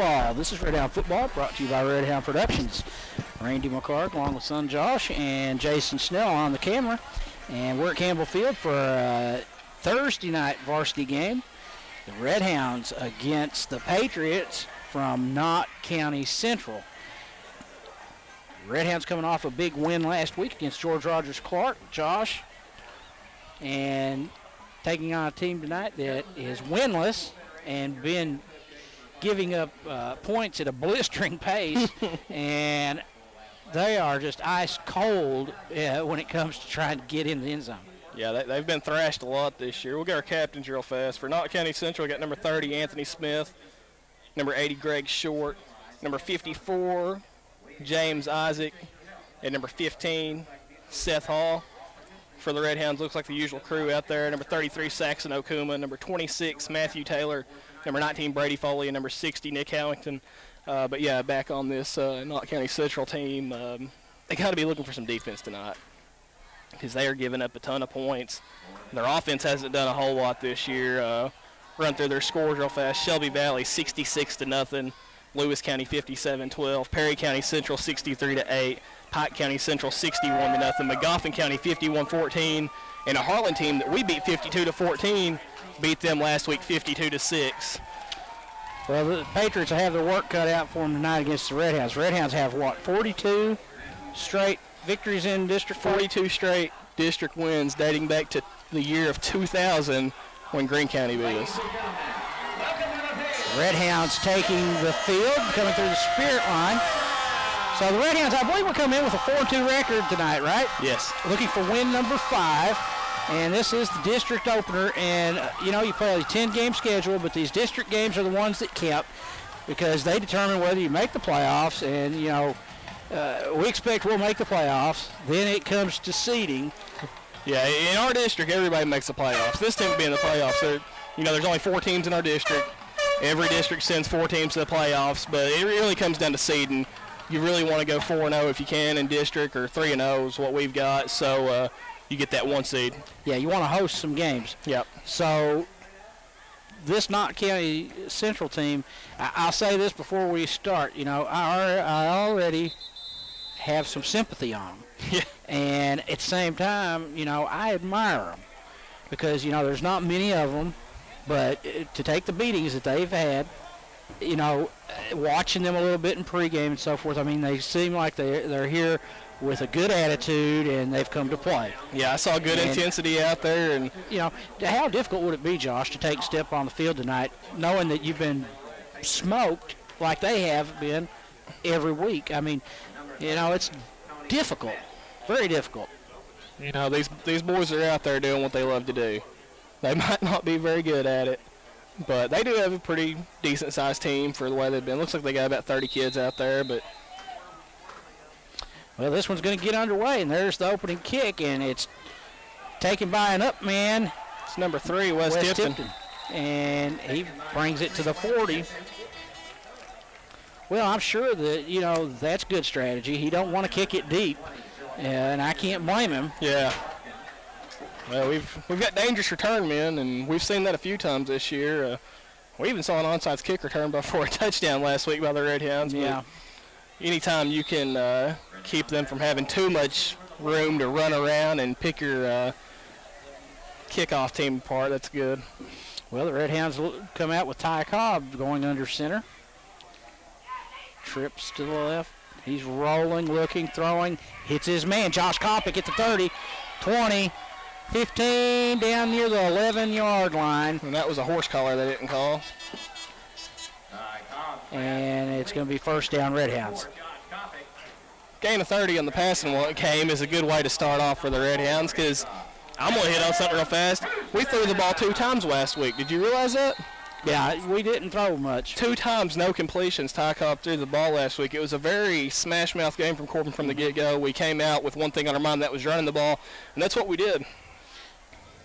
Football. This is Redhound Football, brought to you by Redhound Productions. Randy McCark along with son Josh and Jason Snell on the camera. And we're at Campbell Field for a Thursday night varsity game. The Redhounds against the Patriots from Knott County Central. Redhounds coming off a big win last week against George Rogers Clark, Josh, and taking on a team tonight that is winless and been giving up points at a blistering pace, and they are just ice cold when it comes to trying to get in the end zone. Yeah, they've been thrashed a lot this year. We'll get our captains real fast. For Knott County Central, we got number 30, Anthony Smith, number 80, Greg Short, number 54, James Isaac, and number 15, Seth Hall. For the Redhounds, looks like the usual crew out there. Number 33, Saxon Okuma, number 26, Matthew Taylor, number 19, Brady Foley, and number 60, Nick Howington. But yeah, back on this Knott County Central team, they got to be looking for some defense tonight because they are giving up a ton of points. Their offense hasn't done a whole lot this year. Run through their scores real fast. Shelby Valley 66-0. Lewis County 57-12. Perry County Central 63-8. Pike County Central 61-0. McGoffin County 51-14. And a Harlan team that we beat 52-14 beat them last week 52-6. Well, the Patriots have their work cut out for them tonight against the Redhounds. Redhounds have, what, 42 straight victories in district? 42 straight district wins dating back to the year of 2000 when Greene County beat us. Redhounds taking the field, coming through the Spirit line. So the Redhounds, I believe, will come in with a 4-2 record tonight, right? Yes. Looking for win number 5. And this is the district opener. And, you know, you play a 10-game schedule, but these district games are the ones that count because they determine whether you make the playoffs. And, you know, we expect we'll make the playoffs. Then it comes to seeding. Yeah, in our district, everybody makes the playoffs. This team will be in the playoffs. There's only 4 teams in our district. Every district sends 4 teams to the playoffs, but it really comes down to seeding. You really want to go 4-0 if you can in district, or 3-0 is what we've got, so you get that 1 seed. Yeah, you want to host some games. Yep. So this Knott County Central team, I'll say this before we start, you know, I already have some sympathy on them. Yeah. And at the same time, you know, I admire them because, you know, there's not many of them. But to take the beatings that they've had, you know, watching them a little bit in pregame and so forth, I mean, they seem like they're here with a good attitude and they've come to play. Yeah, I saw good intensity out there. And you know, how difficult would it be, Josh, to take a step on the field tonight, knowing that you've been smoked like they have been every week? I mean, you know, it's difficult, very difficult. You know, these boys are out there doing what they love to do. They might not be very good at it, but they do have a pretty decent-sized team for the way they've been. Looks like they got about 30 kids out there. But well, this one's going to get underway, and there's the opening kick, and it's taken by an up man. It's number 3, Wes Tipton. And he brings it to the 40. Well, I'm sure that, you know, that's good strategy. He don't want to kick it deep, and I can't blame him. Yeah. Well, we've got dangerous return men, and we've seen that a few times this year. We even saw an onside kick return before a touchdown last week by the Redhounds. Yeah. Anytime you can keep them from having too much room to run around and pick your kickoff team apart, that's good. Well, the Redhounds come out with Ty Cobb going under center. Trips to the left. He's rolling, looking, throwing. Hits his man, Josh Kopic at the 30, 20. 15 down near the 11-yard line. And that was a horse collar they didn't call. And it's going to be first down Redhounds. Gain of 30 on the passing game is a good way to start off for the Redhounds because I'm going to hit on something real fast. We threw the ball 2 times last week. Did you realize that? Yeah, we didn't throw much. 2 times, no completions. Ty Cobb threw the ball last week. It was a very smash-mouth game from Corbin from the get-go. We came out with one thing on our mind, that was running the ball, and that's what we did.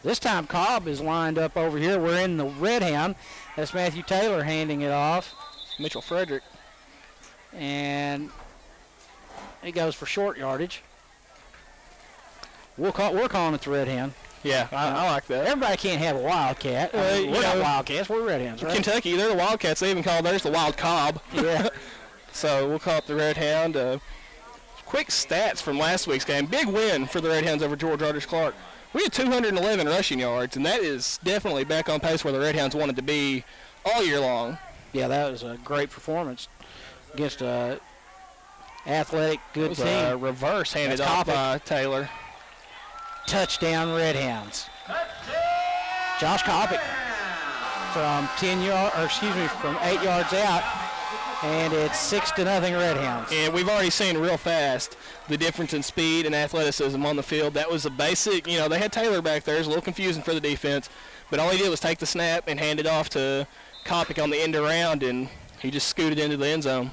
This time Cobb is lined up over here. We're in the Redhound. That's Matthew Taylor handing it off. Mitchell Frederick. And he goes for short yardage. We're calling it the Redhound. Yeah, I like that. Everybody can't have a Wildcat. We're not Wildcats. We're Redhounds, right? Kentucky, they're the Wildcats. They even call theirs the Wild Cobb. Yeah. So we'll call it the Redhound. Quick stats from last week's game. Big win for the Redhounds over George Rogers Clark. We had 211 rushing yards, and that is definitely back on pace where the Redhounds wanted to be all year long. Yeah, that was a great performance against a athletic, good team. Reverse handed off by Taylor. Touchdown Redhounds. Josh Kopic from 8 yards out, and it's 6-0 Redhounds. And we've already seen real fast the difference in speed and athleticism on the field. That was a basic, they had Taylor back there. It was a little confusing for the defense, but all he did was take the snap and hand it off to Kopic on the end around, and he just scooted into the end zone.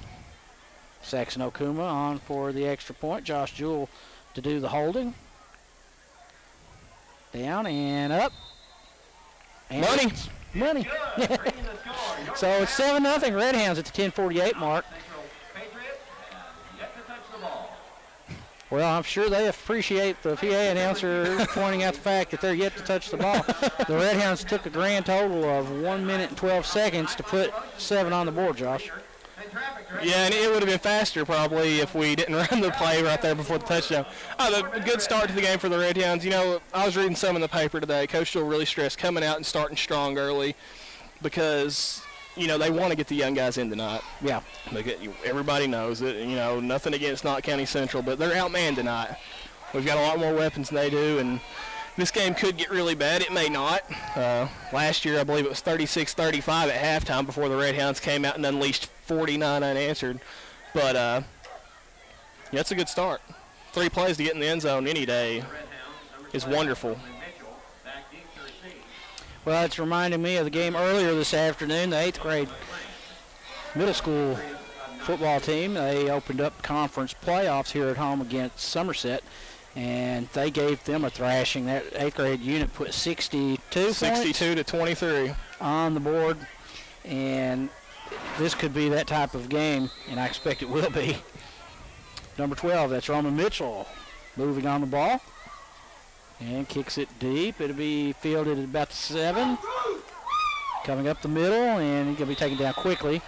Saxon Okuma on for the extra point. Josh Jewell to do the holding. Down and up. And money. So it's 7-0 Redhounds at the 10:48 mark. Well, I'm sure they appreciate the PA announcer pointing out the fact that they're yet to touch the ball. The Redhounds took a grand total of 1 minute and 12 seconds to put 7 on the board, Josh. Yeah, and it would have been faster probably if we didn't run the play right there before the touchdown. A good start to the game for the Redhounds. I was reading some in the paper today. Coach Jewell really stressed coming out and starting strong early because, they want to get the young guys in tonight. Yeah. Everybody knows it. Nothing against Knott County Central, but they're outmanned tonight. We've got a lot more weapons than they do, and this game could get really bad. It may not. Last year, I believe it was 36-35 at halftime before the Redhounds came out and unleashed 49 unanswered. But it's a good start. 3 plays to get in the end zone any day is wonderful. Well, it's reminding me of the game earlier this afternoon, the 8th grade middle school football team. They opened up conference playoffs here at home against Somerset, and they gave them a thrashing. That 8th grade unit put 62 to 23 on the board, and this could be that type of game, and I expect it will be. Number 12, that's Roman Mitchell, moving on the ball. And kicks it deep. It'll be fielded at about the 7. Coming up the middle, and he's going to be taken down quickly.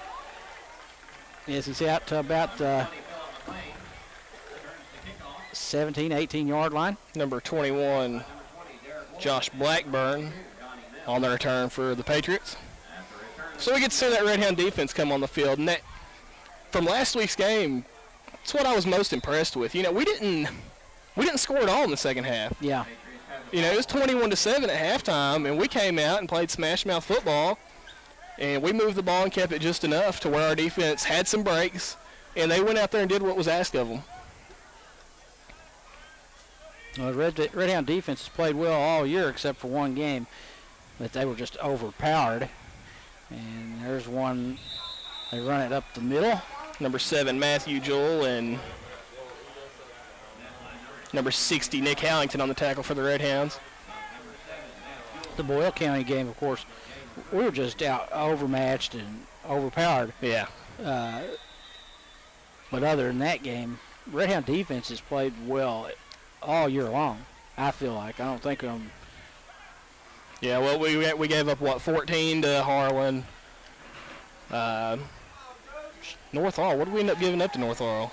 As he's out to about the 17, 18-yard line. Number 21, Josh Blackburn, on the return for the Patriots. So we get to see that Redhound defense come on the field. And that, from last week's game, that's what I was most impressed with. We didn't score at all in the second half. Yeah. It was 21-7 at halftime, and we came out and played smash mouth football, and we moved the ball and kept it just enough to where our defense had some breaks, and they went out there and did what was asked of them. Well, the Redhound defense has played well all year except for one game, but they were just overpowered. And there's one. They run it up the middle. Number 7, Matthew Jewell, and number 60, Nick Hallington on the tackle for the Redhounds. The Boyle County game, of course, we were just overmatched and overpowered. Yeah. But other than that game, Redhound defense has played well all year long, I feel like. I don't think Yeah, well, we gave up, 14 to Harlan. North Laurel, what did we end up giving up to North Laurel?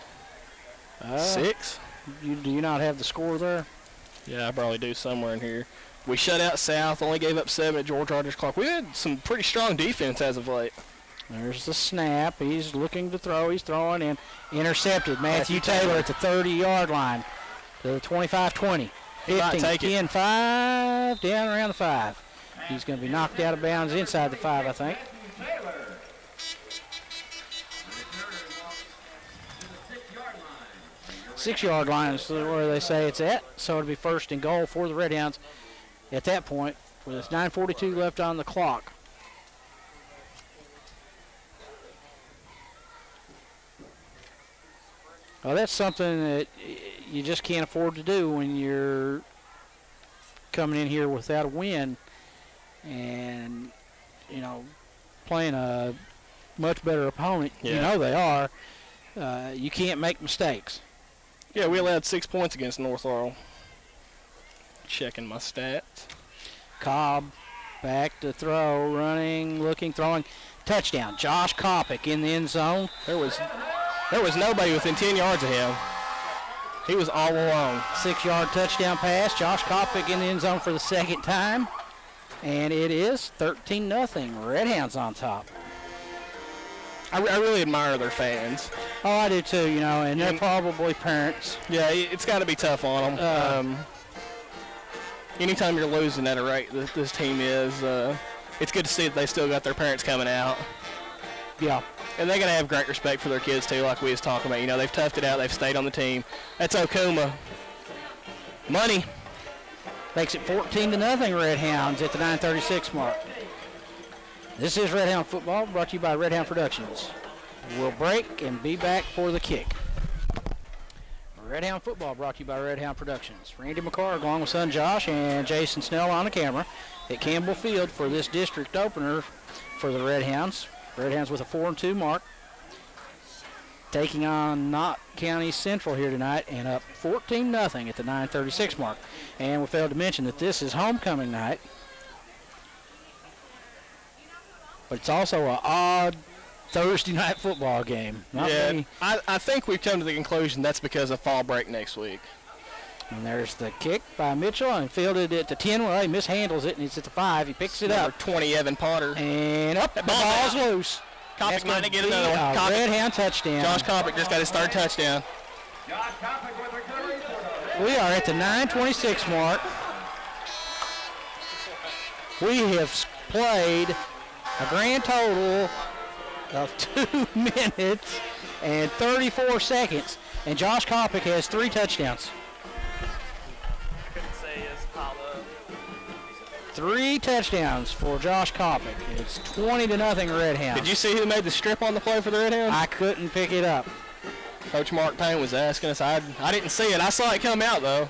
6? Do you not have the score there? Yeah, I probably do somewhere in here. We shut out South, only gave up 7 at George Rogers Clark. We had some pretty strong defense as of late. There's the snap. He's looking to throw. He's throwing and intercepted. Matthew Taylor at the 30-yard line to the 25-20. 15, 10, 5, down around the 5. He's going to be knocked out of bounds inside the 5, I think. Six-yard line is where they say it's at, so it'll be first and goal for the Redhounds at that point with 9:42 left on the clock. Well, that's something that you just can't afford to do when you're coming in here without a win and, playing a much better opponent. Yeah. They are. You can't make mistakes. Yeah, we allowed 6 points against North Laurel. checking my stats. Cobb back to throw, running, looking, throwing. Touchdown. Josh Kopic in the end zone. There was nobody within 10 yards of him. He was all alone. 6-yard touchdown pass. Josh Kopic in the end zone for the second time. And it is 13-0. Redhounds on top. I really admire their fans. Oh, I do too, and they're probably parents. Yeah, it's got to be tough on them. Anytime you're losing at a rate that this team is, it's good to see that they still got their parents coming out. Yeah. And they're going to have great respect for their kids, too, like we was talking about. They've toughed it out. They've stayed on the team. That's Okuma. Money. Makes it 14-0 Redhounds at the 9:36 mark. This is Redhound Football, brought to you by Redhound Productions. We'll break and be back for the kick. Redhound Football brought to you by Redhound Productions. Randy McCarg along with son Josh and Jason Snell on the camera at Campbell Field for this district opener for the Redhounds. Redhounds with a 4-2 mark. Taking on Knott County Central here tonight and up 14-0 at the 9:36 mark. And we failed to mention that this is homecoming night. But it's also an odd Thursday night football game. I think we've come to the conclusion that's because of fall break next week. And there's the kick by Mitchell and fielded it to 10. Well, he mishandles it and it's at the 5. He picks it up. 20, Evan Potter. And up, the ball's loose. Kopic might get another one. Redhound touchdown. Josh Kopic just got his third touchdown. We are at the 9:26 mark. We have played a grand total of 2 minutes and 34 seconds. And Josh Kopic has 3 touchdowns. 3 touchdowns for Josh Kopic. It's 20-0 Redhounds. Did you see who made the strip on the play for the Redhounds? I couldn't pick it up. Coach Mark Payne was asking us. I didn't see it. I saw it come out, though.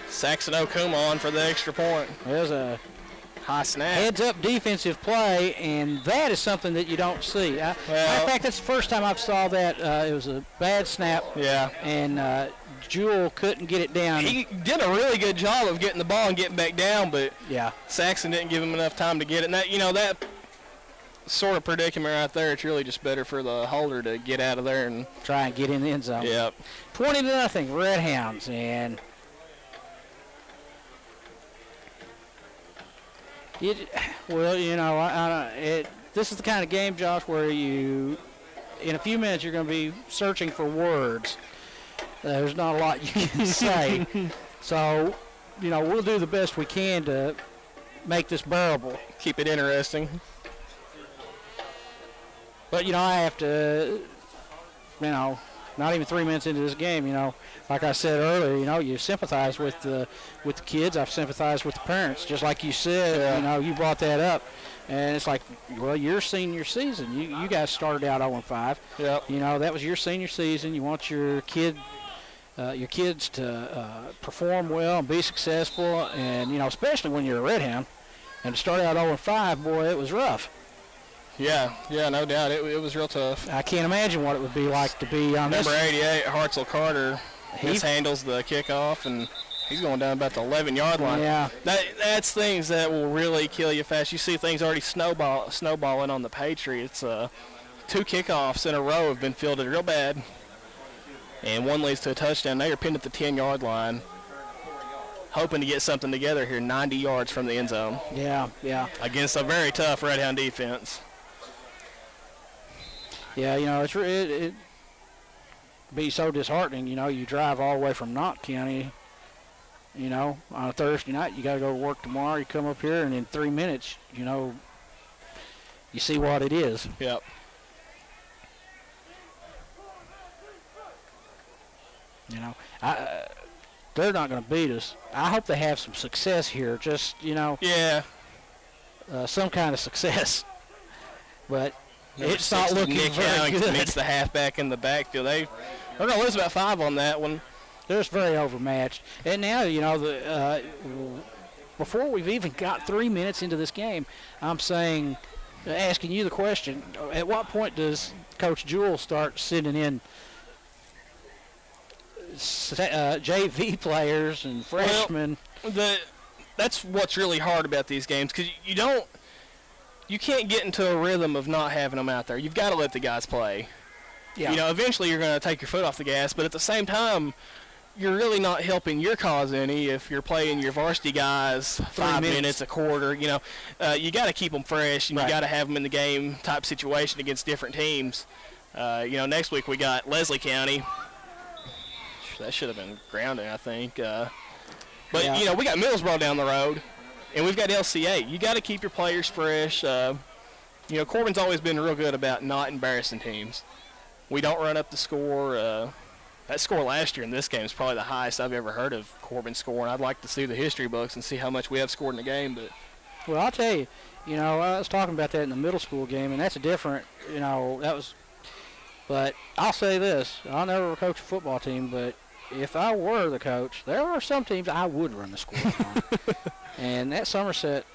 Saxon Okuma on for the extra point. There's a high snap. Heads-up defensive play, and that is something that you don't see. Matter of fact, that's the first time I saw that. It was a bad snap. Yeah. And Jewell couldn't get it down. He did a really good job of getting the ball and getting back down, but yeah, Saxon didn't give him enough time to get it. And that, that sort of predicament right there, it's really just better for the holder to get out of there and try and get in the end zone. Yep. 20-0 Redhounds, and this is the kind of game, Josh, where in a few minutes you're going to be searching for words. There's not a lot you can say. So, we'll do the best we can to make this bearable. Keep it interesting. But, I have to, not even 3 minutes into this game, like I said earlier, you sympathize with the kids. I've sympathized with the parents, just like you said. Yeah. You brought that up, and it's like, well, your senior season. You guys started out 0-5. Yep. That was your senior season. You want your kids to perform well and be successful, and especially when you're a Redhound, and to start out 0-5, boy, it was rough. Yeah, no doubt. It was real tough. I can't imagine what it would be like to be on Number 88, Hartzell Carter, handles the kickoff, and he's going down about the 11-yard line. Yeah. That's things that will really kill you fast. You see things already snowballing on the Patriots. 2 kickoffs in a row have been fielded real bad, and one leads to a touchdown. They are pinned at the 10-yard line, hoping to get something together here 90 yards from the end zone. Yeah. Against a very tough Redhound defense. Yeah, it'd be so disheartening. You drive all the way from Knott County, on a Thursday night. You got to go to work tomorrow. You come up here, and in 3 minutes, you see what it is. Yep. They're not going to beat us. I hope they have some success here. Just, Yeah. Some kind of success. But it's not looking Nick very good. Meets the halfback in the backfield. They're going to lose about 5 on that one. They're just very overmatched. And now, before we've even got 3 minutes into this game, I'm asking you the question, at what point does Coach Jewell start sending in JV players and freshmen. Well, that's what's really hard about these games, because you can't get into a rhythm of not having them out there. You've got to let the guys play. Yeah. You know, eventually you're going to take your foot off the gas, but at the same time, you're really not helping your cause any if you're playing your varsity guys 5 minutes, a quarter. You know, you got to keep them fresh, and you got to have them in the game type situation against different teams. You know, next week we got Leslie County. That should have been grounding, I think. But, you know, we got Middlesboro down the road, and we've got LCA. You got to keep your players fresh. You know, Corbin's always been real good about not embarrassing teams. We don't run up the score. That score last year in this game is probably the highest I've ever heard of Corbin scoring. I'd like to see the history books and see how much we have scored in the game. But well, I'll tell you, you know, I was talking about that in the middle school game, and that's a different, you know, that was. But I'll say this: I'll never coach a football team, but if I were the coach, there are some teams I would run the score on, and that Somerset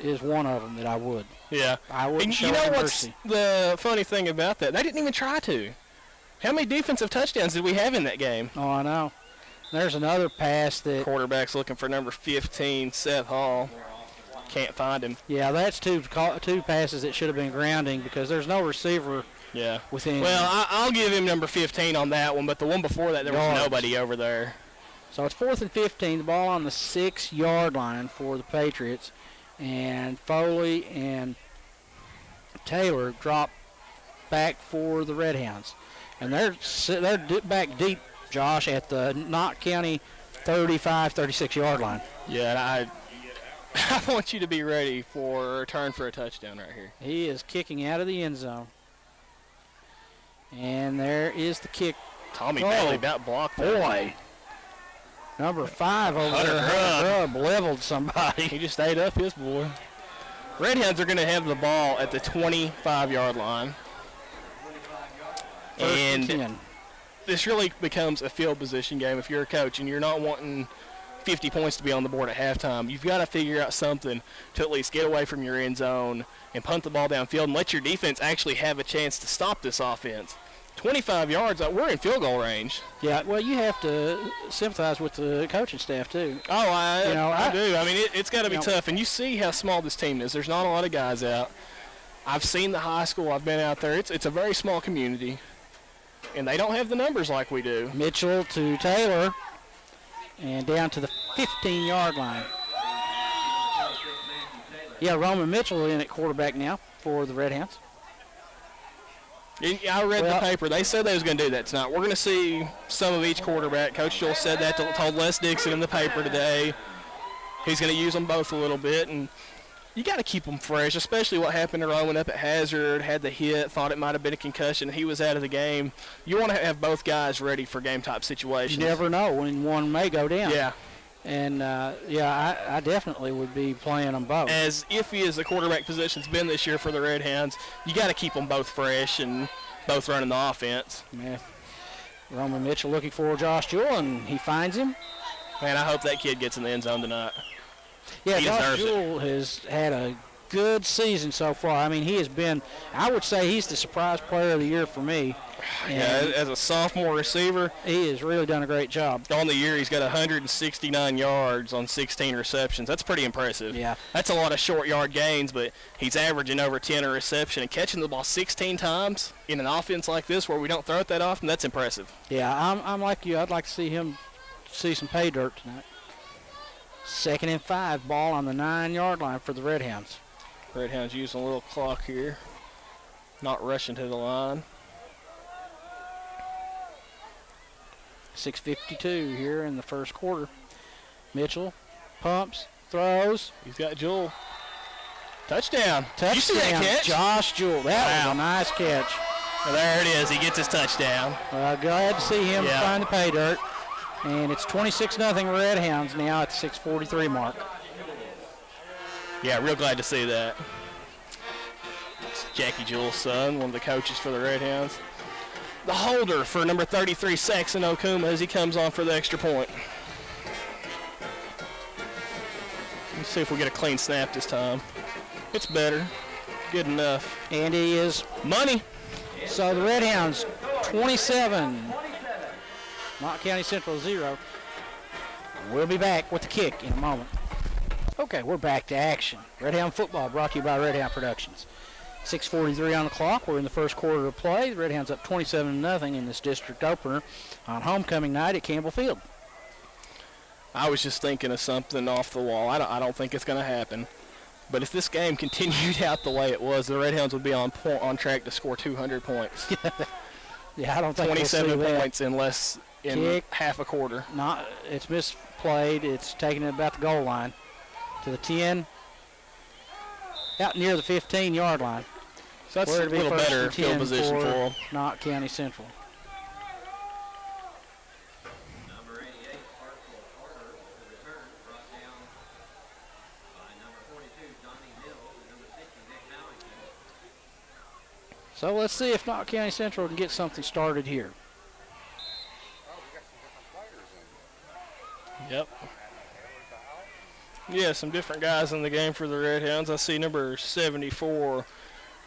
is one of them that I would. Yeah, I wouldn't show you know mercy. What's the funny thing about that? They didn't even try to. How many defensive touchdowns did we have in that game? Oh, I know. There's another pass that quarterback's looking for number 15, Seth Hall. Can't find him. Yeah, that's two passes that should have been grounding because there's no receiver. Yeah. Within. Well, I'll give him number 15 on that one, but the one before that, there was nobody over there. So it's 4th and 15, the ball on the 6-yard line for the Patriots, and Foley and Taylor drop back for the Redhounds. And they're back deep, Josh, at the Knott County 35, 36-yard line. Yeah, and I want you to be ready for a return for a touchdown right here. He is kicking out of the end zone. And there is the kick. Tommy Bailey about blocked that. Boy. Number 5 over there, Hubb, leveled somebody. He just ate up his boy. Redhounds are going to have the ball at the 25-yard line. And this really becomes a field position game if you're a coach and you're not wanting 50 points to be on the board at halftime. You've got to figure out something to at least get away from your end zone and punt the ball downfield and let your defense actually have a chance to stop this offense. 25 yards, we're in field goal range. Yeah, well, you have to sympathize with the coaching staff, too. Oh, I do. I mean, it's got to be tough. And you see how small this team is. There's not a lot of guys out. I've seen the high school. I've been out there. It's a very small community. And they don't have the numbers like we do. Mitchell to Taylor. And down to the 15-yard line. Yeah, Roman Mitchell in at quarterback now for the Redhounds. I read the paper. They said they was going to do that tonight. We're going to see some of each quarterback. Coach Joel said that, told Les Dixon in the paper today. He's going to use them both a little bit. And you got to keep them fresh, especially what happened to Rowan up at Hazard, had the hit, thought it might have been a concussion. He was out of the game. You want to have both guys ready for game-type situations. You never know when one may go down. Yeah. And, I definitely would be playing them both. As iffy as the quarterback position's been this year for the Redhounds, you got to keep them both fresh and both running the offense. Yeah. Roman Mitchell looking for Josh Jewell, and he finds him. Man, I hope that kid gets in the end zone tonight. Yeah, Josh Jewell has had a good season so far. I mean, he has been, I would say he's the surprise player of the year for me. Yeah, as a sophomore receiver, he has really done a great job. On the year, he's got 169 yards on 16 receptions. That's pretty impressive. Yeah. That's a lot of short yard gains, but he's averaging over 10 a reception and catching the ball 16 times in an offense like this where we don't throw it that often. That's impressive. Yeah, I'm like you. I'd like to see some pay dirt tonight. 2nd and 5, ball on the 9-yard line for the Redhounds. Redhounds using a little clock here, not rushing to the line. 6:52 here in the first quarter. Mitchell pumps, throws. He's got Jewell. Touchdown. Touchdown. You see that catch? Josh Jewell. That was a nice catch. Well, there it is. He gets his touchdown. Well, glad to see him find the pay dirt. And it's 26-0 Redhounds now at the 6:43 mark. Yeah, real glad to see that. It's Jackie Jewell's son, one of the coaches for the Redhounds. The holder for number 33, Saxon Okuma, as he comes on for the extra point. Let's see if we get a clean snap this time. It's better. Good enough. And he is money. So the Redhounds 27, Knott County Central 0. We'll be back with the kick in a moment. Okay, we're back to action. Redhound football brought to you by Redhound Productions. 6:43 on the clock. We're in the first quarter of play. The Redhounds up 27-0 in this district opener on homecoming night at Campbell Field. I was just thinking of something off the wall. I don't think it's going to happen. But if this game continued out the way it was, the Redhounds would be on track to score 200 points. Yeah, I don't think 27 we'll see points in half a quarter. It's misplayed. It's taken it about the goal line to the 10, out near the 15-yard line. So that's a little better field position for them. Knott County Central. So let's see if Knott County Central can get something started here. Yep. Yeah, some different guys in the game for the Redhounds. I see number 74,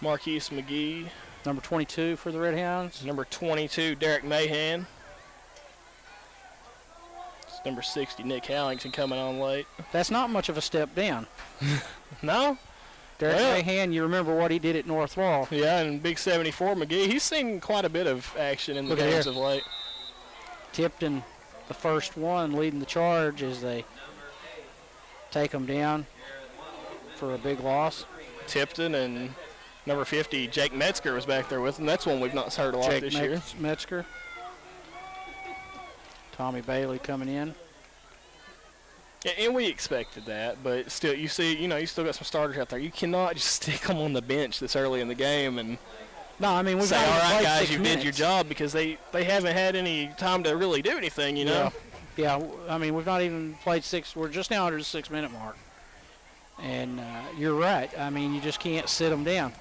Marquise McGee. Number 22 for the Redhounds. Number 22, Derek Mahan. It's number 60, Nick Hallington, coming on late. That's not much of a step down. No? Derek Mahan, you remember what he did at North Law. Yeah, and big 74 McGee, he's seen quite a bit of action in the games of late. Tipton, the first one, leading the charge as they take them down for a big loss. Tipton and number 50, Jake Metzger, was back there with him. That's one we've not heard a lot this year. Metzger. Tommy Bailey coming in. Yeah, and we expected that, but still, you see, you still got some starters out there. You cannot just stick them on the bench this early in the game and no, I mean, we've say, all right, guys, you did your job job, because they haven't had any time to really do anything, you know. Yeah, I mean, we've not even played 6. We're just now under the 6-minute mark. And you're right. I mean, you just can't sit them down.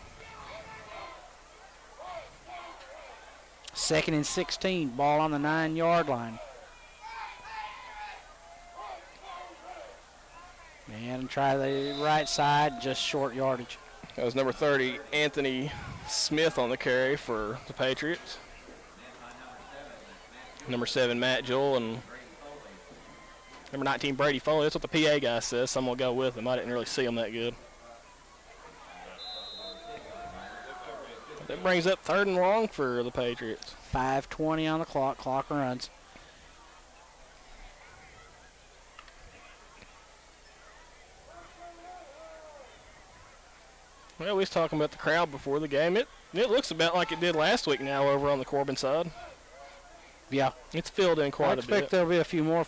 2nd and 16, ball on the 9-yard line. And try the right side, just short yardage. That was number 30, Anthony Smith, on the carry for the Patriots. Number 7, Matt Joel, and number 19, Brady Foley. That's what the PA guy says, so I'm going to go with him. I didn't really see him that good. That brings up 3rd and long for the Patriots. 5:20 on the clock. Clock runs. Well, we was talking about the crowd before the game. It looks about like it did last week now over on the Corbin side. Yeah. It's filled in quite a bit. I expect there'll be a few more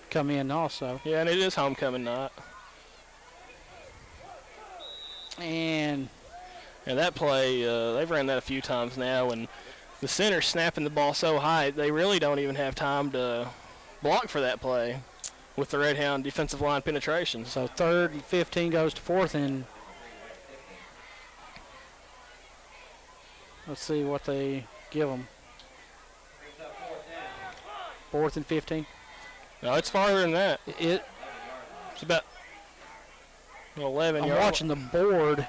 come in also. Yeah, and it is homecoming night. And that play, they've ran that a few times now, and the center's snapping the ball so high, they really don't even have time to block for that play with the Redhound defensive line penetration. So 3rd and 15 goes to 4th, and let's see what they give them. 4th and 15. No, it's farther than that. It's about 11 I'm yards. watching the board.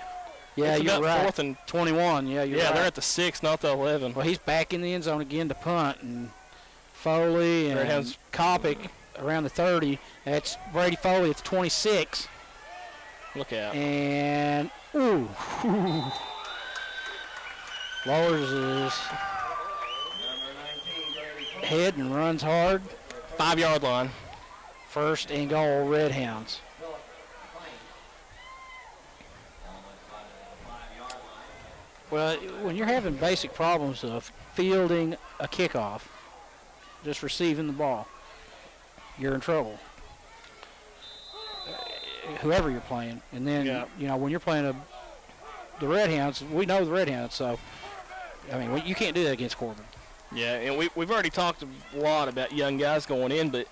Yeah, it's you're about right. 4th and 21. Yeah, you're right. Yeah, they're at the 6, not the 11. Well, he's back in the end zone again to punt, and Foley and Redhounds. Kopic around the 30. That's Brady Foley at the 26. Look out. And, ooh. Lowers his head and runs hard. 5-yard line. 1st and goal, Redhounds. Well, when you're having basic problems of fielding a kickoff, just receiving the ball, you're in trouble. Whoever you're playing. And then, when you're playing the Redhounds, we know the Redhounds, so, I mean, you can't do that against Corbin. Yeah, and we've already talked a lot about young guys going in, but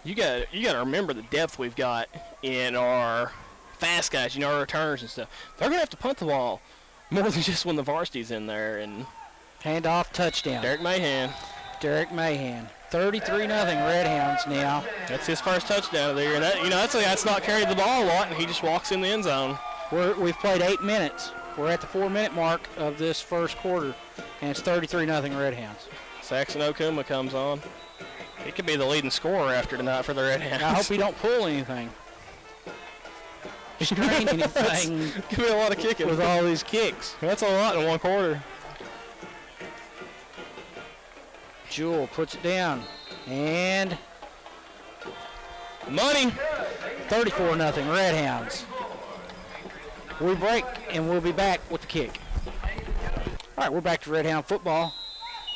you got to remember the depth we've got in our fast guys, our returners and stuff. They're going to have to punt the ball more than just when the varsity's in there. And handoff, touchdown. Derek Mahan. 33-0 Redhounds now. That's his first touchdown of the year. And that's not carried the ball a lot, and he just walks in the end zone. We've played 8 minutes. We're at the 4-minute mark of this first quarter, and it's 33-0 Redhounds. Saxon Okuma comes on. He could be the leading scorer after tonight for the Redhounds. I hope he don't pull anything. Strain anything. Could be a lot of kicking with all these kicks. That's a lot in one quarter. Jewell puts it down. And money. 34-0 Redhounds. We break, and we'll be back with the kick. All right, we're back to Redhound football.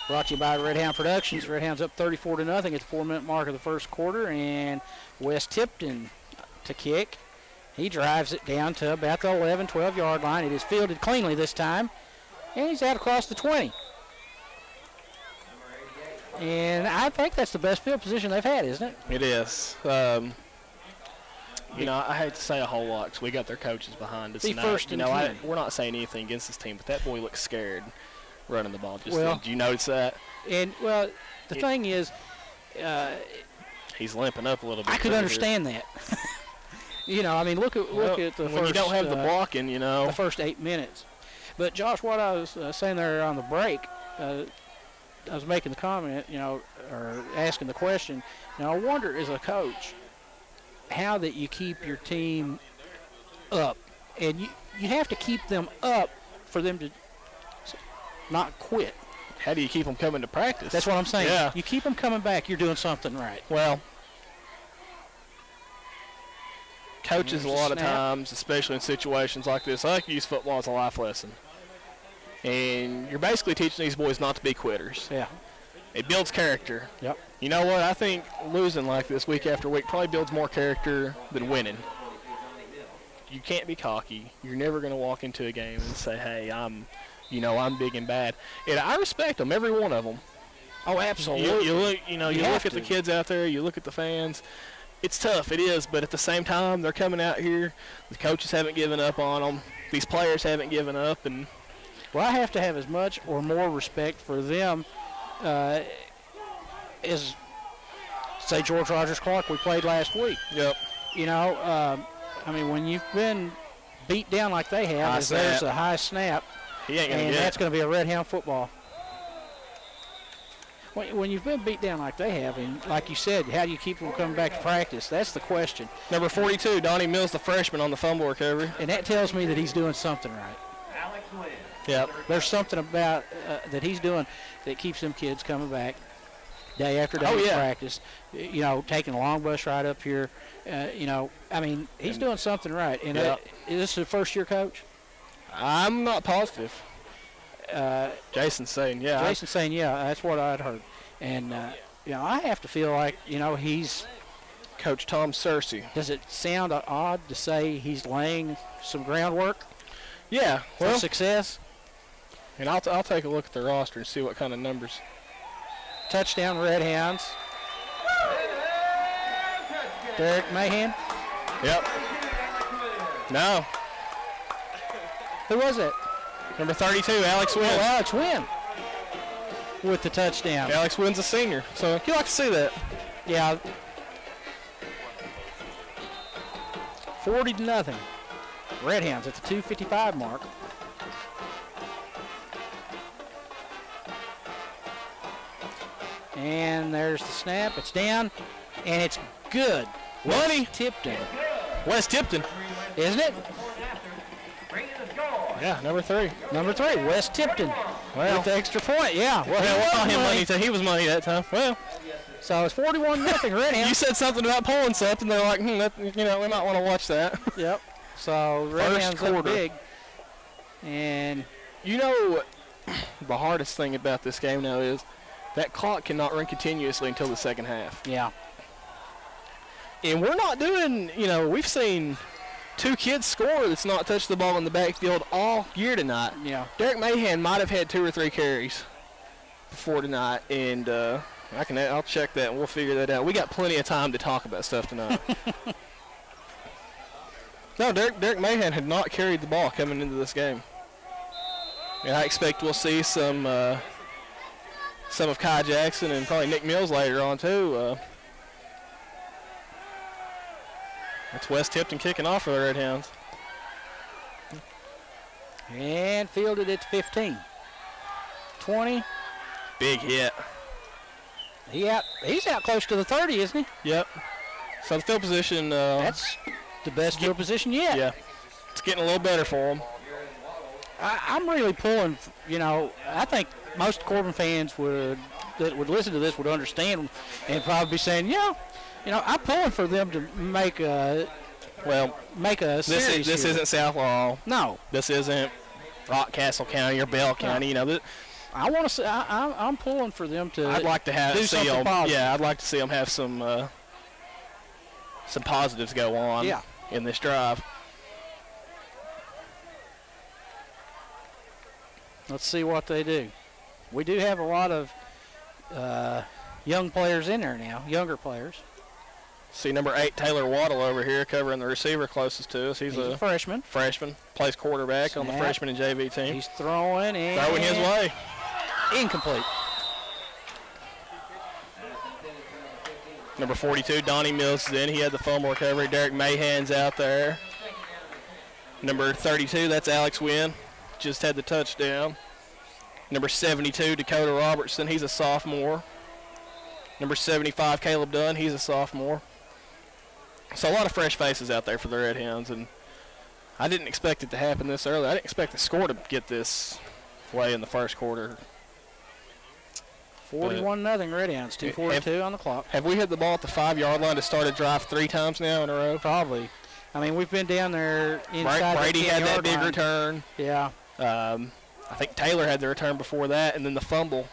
Brought to you by Redhound Productions. Redhounds up 34-0 at the 4-minute mark of the first quarter, and Wes Tipton to kick. He drives it down to about the 11, 12-yard line. It is fielded cleanly this time, and he's out across the 20. And I think that's the best field position they've had, isn't it? It is. You know, I hate to say a whole lot because we got their coaches behind us. First and 10. We're not saying anything against this team, but that boy looks scared running the ball. Did you notice that? And, well, the thing is, he's limping up a little bit. I could understand that. You know, I mean, look at the when first. You don't have the blocking, you know. The first 8 minutes. But, Josh, what I was saying there on the break, I was making the comment, you know, or asking the question. Now, I wonder, as a coach, how that you keep your team up. And you have to keep them up for them to not quit. How do you keep them coming to practice? That's what I'm saying. Yeah. You keep them coming back, you're doing something right. Well, coaches a lot of times, especially in situations like this, I like to use football as a life lesson. And you're basically teaching these boys not to be quitters. Yeah. It builds character. Yep. You know what? I think losing like this week after week probably builds more character than winning. You can't be cocky. You're never going to walk into a game and say, hey, I'm big and bad. And I respect them, every one of them. Oh, absolutely. You look at the kids out there, you look at the fans. It's tough, it is, but at the same time, they're coming out here. The coaches haven't given up on them. These players haven't given up. And well, I have to have as much or more respect for them as, say, George Rogers Clark we played last week. Yep. You know, I mean, when you've been beat down like they have, there's a high snap, and that's going to be a Redhound football. When you've been beat down like they have, and like you said, how do you keep them coming back to practice? That's the question. Number 42, Donnie Mills, the freshman, on the fumble recovery. And that tells me that he's doing something right. Yep. There's something about that he's doing that keeps them kids coming back day after day to practice. You know, taking a long bus ride up here. You know, I mean, he's doing something right. And is this a first-year coach? I'm not positive. Jason's saying, yeah. Jason's saying, yeah, that's what I'd heard. And, you know, I have to feel like, you know, he's Coach Tom Searcy. Does it sound odd to say he's laying some groundwork? Yeah. For success? And I'll take a look at the roster and see what kind of numbers. Touchdown, Redhounds. Derek Mahan? Yep. No. Who was it? Number 32, Alex Wynn. Oh, Alex Wynn with the touchdown. Alex Wynn's a senior, so you like to see that. Yeah. 40-0. Redhounds at the 2:55 mark. And there's the snap. It's down, and it's good. Money. Tipton. Wes Tipton. Isn't it? Yeah, number 3. Number 3, Wes Tipton. Well, with the extra point, yeah. Well, he was money that time. Well, so it's 41-0 Redhounds. You said something about pulling something. They're like, we might want to watch that. Yep. So Redhounds up big. And you know, the hardest thing about this game now is that clock cannot run continuously until the second half. Yeah. And we're not doing, we've seen 2 kids score that's not touched the ball in the backfield all year tonight. Yeah. Derek Mahan might have had 2 or 3 carries before tonight, and I'll check that and we'll figure that out. We got plenty of time to talk about stuff tonight. No, Derek Mahan had not carried the ball coming into this game. And I expect we'll see some of Kai Jackson and probably Nick Mills later on too. That's Wes Tipton kicking off for the Redhounds. And fielded at 15. 20. Big hit. He's out close to the 30, isn't he? Yep. So the field position. That's the best field position yet. Yeah. It's getting a little better for him. I'm really pulling, I think most Corbin fans that would listen to this would understand and probably be saying, I'm pulling for them to make a series. This isn't South Laurel. No. This isn't Rockcastle County or Bell County. I want to say I'm pulling for them to. I'd like to do something positive. Yeah, I'd like to see them have some positives go on in this drive. Let's see what they do. We do have a lot of young players in there now, younger players. See number 8, Taylor Waddle over here covering the receiver closest to us. He's a freshman. Plays quarterback on the freshman and JV team. He's throwing his way. Incomplete. Number 42, Donnie Mills is in. He had the fumble recovery. Derek Mahan's out there. Number 32, that's Alex Wynn. Just had the touchdown. Number 72, Dakota Robertson. He's a sophomore. Number 75, Caleb Dunn. He's a sophomore. So a lot of fresh faces out there for the Redhounds, and I didn't expect it to happen this early. I didn't expect the score to get this way in the first quarter. 41-0 Redhounds, 2:42 on the clock. Have we hit the ball at the 5-yard line to start a drive 3 times now in a row? Probably. I mean, we've been down there inside Brady had that big line. return. Yeah. I think Taylor had the return before that, and then the fumble.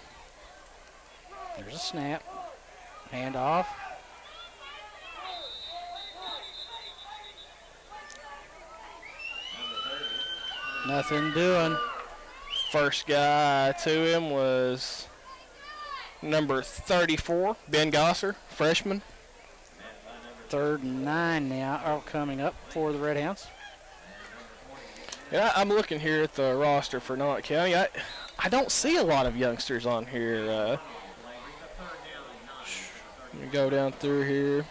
There's a snap. Hand off. Nothing doing. First guy to him was number 34, Ben Gosser, freshman. 3rd and 9 now are coming up for the Redhounds. Yeah, I'm looking here at the roster for Knott County. I don't see a lot of youngsters on here. Let me go down through here.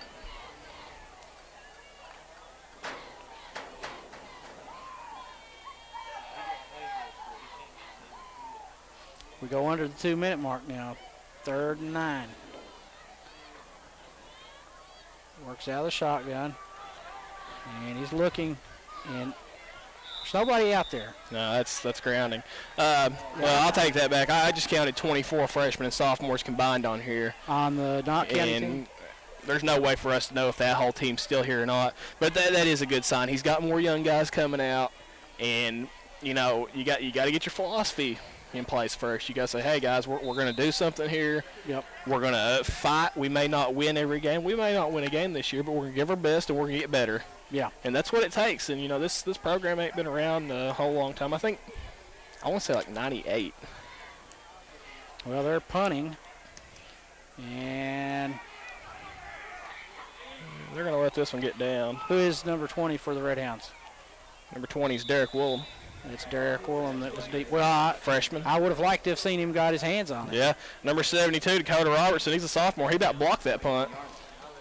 We go under the 2-minute mark now. 3rd and 9. Works out of the shotgun. And he's looking, and there's nobody out there. No, that's grounding. Well, I'll take that back. I just counted 24 freshmen and sophomores combined on here. On the Knott County team? There's no way for us to know if that whole team's still here or not. But that is a good sign. He's got more young guys coming out, and you got to get your philosophy in place first. You got to say, hey guys, we're going to do something here. Yep. We're going to fight. We may not win every game. We may not win a game this year, but we're going to give our best and we're going to get better. Yeah. And that's what it takes. And this program ain't been around a whole long time. I want to say like 98. Well, they're punting, and they're going to let this one get down. Who is number 20 for the Redhounds? Number 20 is Derek Woolham. It's Derek Woolham that was deep. Well, freshman. I would have liked to have seen him got his hands on it. Yeah. Number 72, Dakota Robertson. He's a sophomore. He about blocked that punt.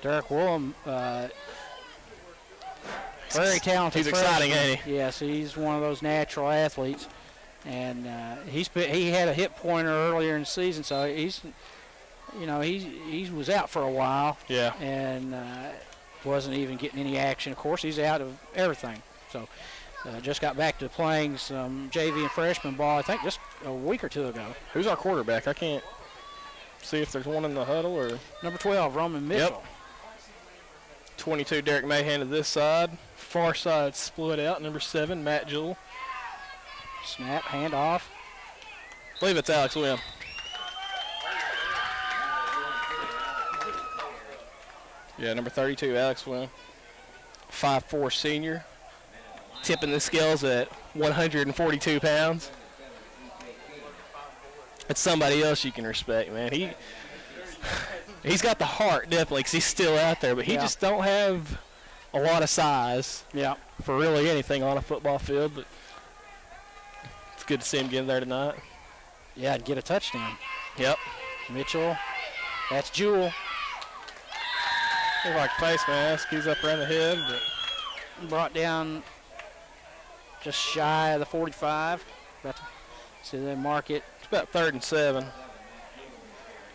Derek Woolham, very talented. He's exciting, ain't he? Yes, he's one of those natural athletes, and he had a hip pointer earlier in the season, so he was out for a while. Yeah. And wasn't even getting any action. Of course, he's out of everything. So just got back to playing some JV and freshman ball, I think just a week or two ago. Who's our quarterback? I can't see if there's one in the huddle or. Number 12, Roman Mitchell. Yep. 22, Derek Mahan to this side. Far side split out. Number 7, Matt Jewell. Snap, hand off. I believe it's Alex Wynn. Yeah, number 32, Alex Wynn. 5'4" senior. Tipping the scales at 142 pounds. It's somebody else you can respect, man. He's got the heart, definitely, because he's still out there, but he just don't have a lot of size for really anything on a football field. But it's good to see him get in there tonight. Yeah, and get a touchdown. Yep. Mitchell. That's Jewell. Looks like a face mask. He's up around the head. But brought down just shy of the 45. See, they mark it. It's about 3rd and 7.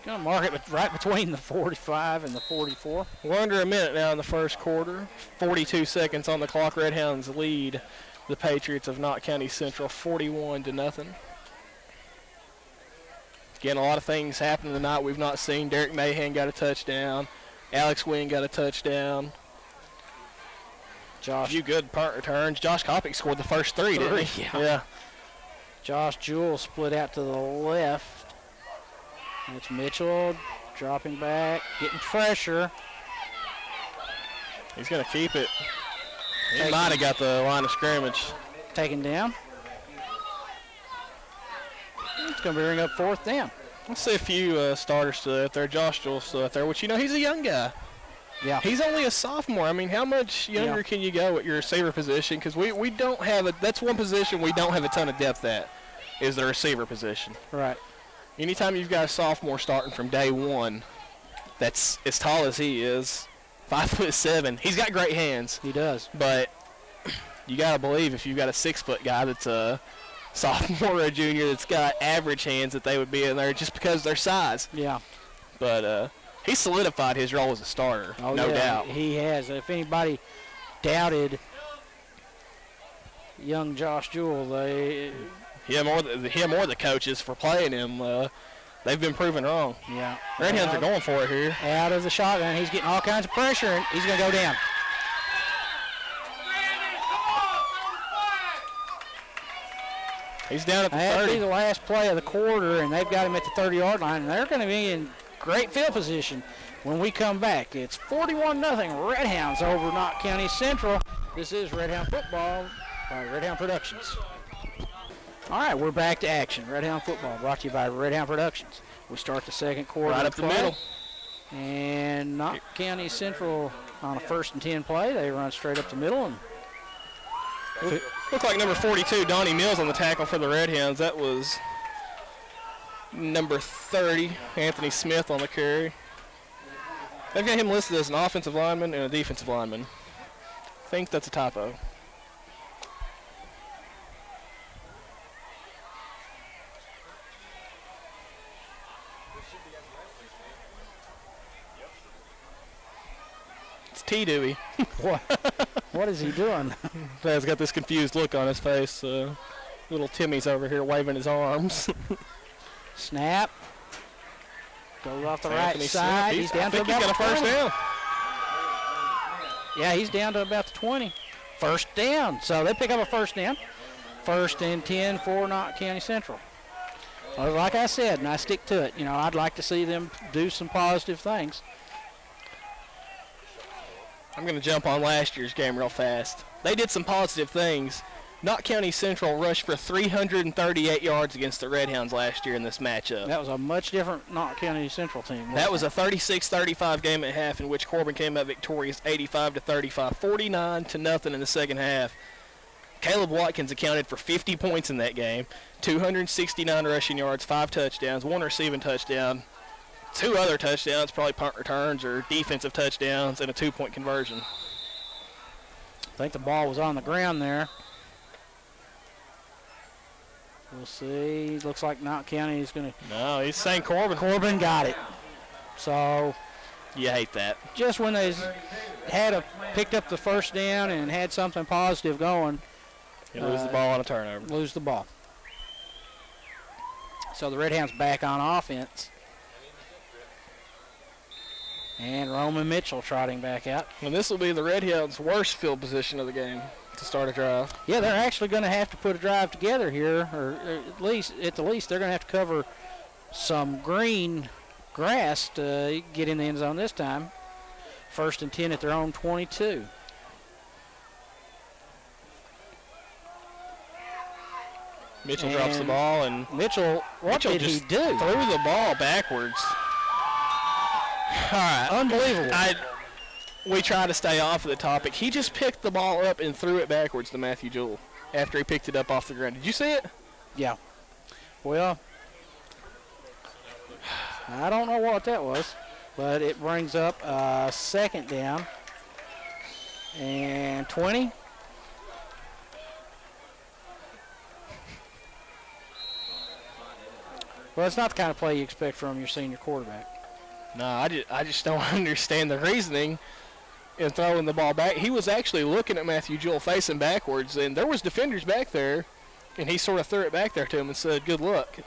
Going to mark it right between the 45 and the 44. We're under a minute now in the first quarter. 42 seconds on the clock. Redhounds lead the Patriots of Knott County Central 41-0. Again, a lot of things happening tonight we've not seen. Derek Mahan got a touchdown. Alex Wing got a touchdown. A few good punt returns. Josh Kopic scored the first three, didn't he? Yeah. Josh Jewell split out to the left. It's Mitchell dropping back, getting pressure. He's going to keep it. He might have got the line of scrimmage. Taken down. It's going to bring up 4th down. Let's see a few starters still out there. Josh Jewell still out there, which, he's a young guy. Yeah. He's only a sophomore. I mean, how much younger can you go at your receiver position? Because we don't have that's one position we don't have a ton of depth at, is the receiver position. Right. Anytime you've got a sophomore starting from day one that's as tall as he is, 5'7", he's got great hands. He does. But you got to believe if you've got a 6-foot guy that's a sophomore or a junior that's got average hands that they would be in there just because of their size. Yeah. But he solidified his role as a starter, no doubt. He has. If anybody doubted young Josh Jewell, him or the coaches for playing him, they've been proven wrong. Yeah. Redhounds are going for it here. Out of the shotgun. He's getting all kinds of pressure, and he's going to go down. He's down at the 30. That'll be the last play of the quarter, and they've got him at the 30-yard line, and they're going to be in great field position when we come back. It's 41-0 Redhounds over Knott County Central. This is Redhound Football by Redhound Productions. All right, we're back to action. Redhound Football brought to you by Redhound Productions. We start the second quarter. Right up the middle. And Knott County Central on a 1st and 10 play. They run straight up the middle. And looked like number 42, Donnie Mills, on the tackle for the Redhounds. That was number 30, Anthony Smith, on the carry. They've got him listed as an offensive lineman and a defensive lineman. I think that's a typo. It's T. Dewey. What is he doing? He's got this confused look on his face. Little Timmy's over here waving his arms. Snap. Goes off the right side. He's down to about a first down. Yeah, he's down to about the 20. First down. So they pick up a first down. 1st and 10 for Knott County Central. Well, like I said, and I stick to it, I'd like to see them do some positive things. I'm going to jump on last year's game real fast. They did some positive things. Knott County Central rushed for 338 yards against the Redhounds last year in this matchup. That was a much different Knott County Central team. That was a 36-35 game at half in which Corbin came out victorious 85-35, 49-0 in the second half. Caleb Watkins accounted for 50 points in that game, 269 rushing yards, 5 touchdowns, 1 receiving touchdown, 2 other touchdowns, probably punt returns or defensive touchdowns, and a 2-point conversion. I think the ball was on the ground there. We'll see. Looks like Knott County is going to. No, he's saying Corbin. Corbin got it. So. You hate that. Just when they picked up the first down and had something positive going. You lose the ball on a turnover. Lose the ball. So the Redhounds back on offense. And Roman Mitchell trotting back out. And this will be the Redhounds' worst field position of the game to start a drive. Yeah, they're actually going to have to put a drive together here, or at the least they're going to have to cover some green grass to get in the end zone this time. 1st and 10 at their own 22. Mitchell drops the ball, and Mitchell did he do? Threw the ball backwards. All right. Unbelievable. We try to stay off of the topic. He just picked the ball up and threw it backwards to Matthew Jewell after he picked it up off the ground. Did you see it? Yeah. Well, I don't know what that was, but it brings up 2nd down and 20. Well, it's not the kind of play you expect from your senior quarterback. No, I just don't understand the reasoning in throwing the ball back. He was actually looking at Matthew Jewell facing backwards, and there was defenders back there, and he sort of threw it back there to him and said, good luck.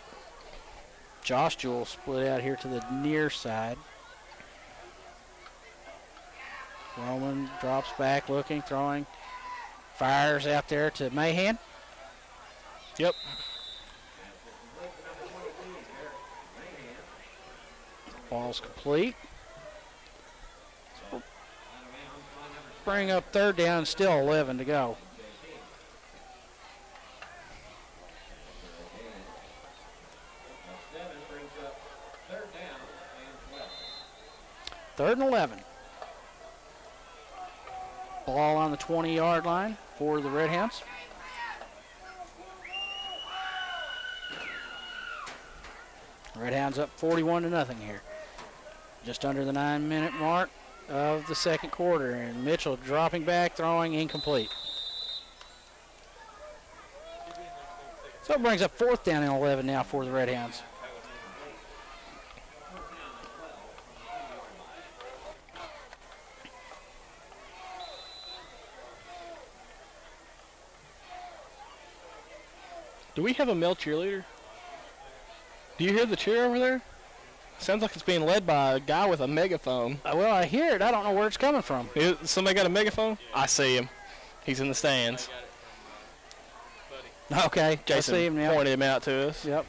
Josh Jewell split out here to the near side. Roman drops back, looking, throwing. Fires out there to Mahan. Yep. Ball's complete. Bring up third down, still 11 to go. Third and 11. Ball on the 20-yard line for the Redhounds. Redhounds up 41-0 here. Just under the 9-minute mark of the second quarter, and Mitchell dropping back, throwing incomplete. So it brings up 4th down and 11 now for the Redhounds. Do we have a male cheerleader? Do you hear the cheer over there? Sounds like it's being led by a guy with a megaphone. Well, I hear it. I don't know where it's coming from. Somebody got a megaphone? I see him. He's in the stands. Okay, Jason I see him now. pointed him out to us. Yep.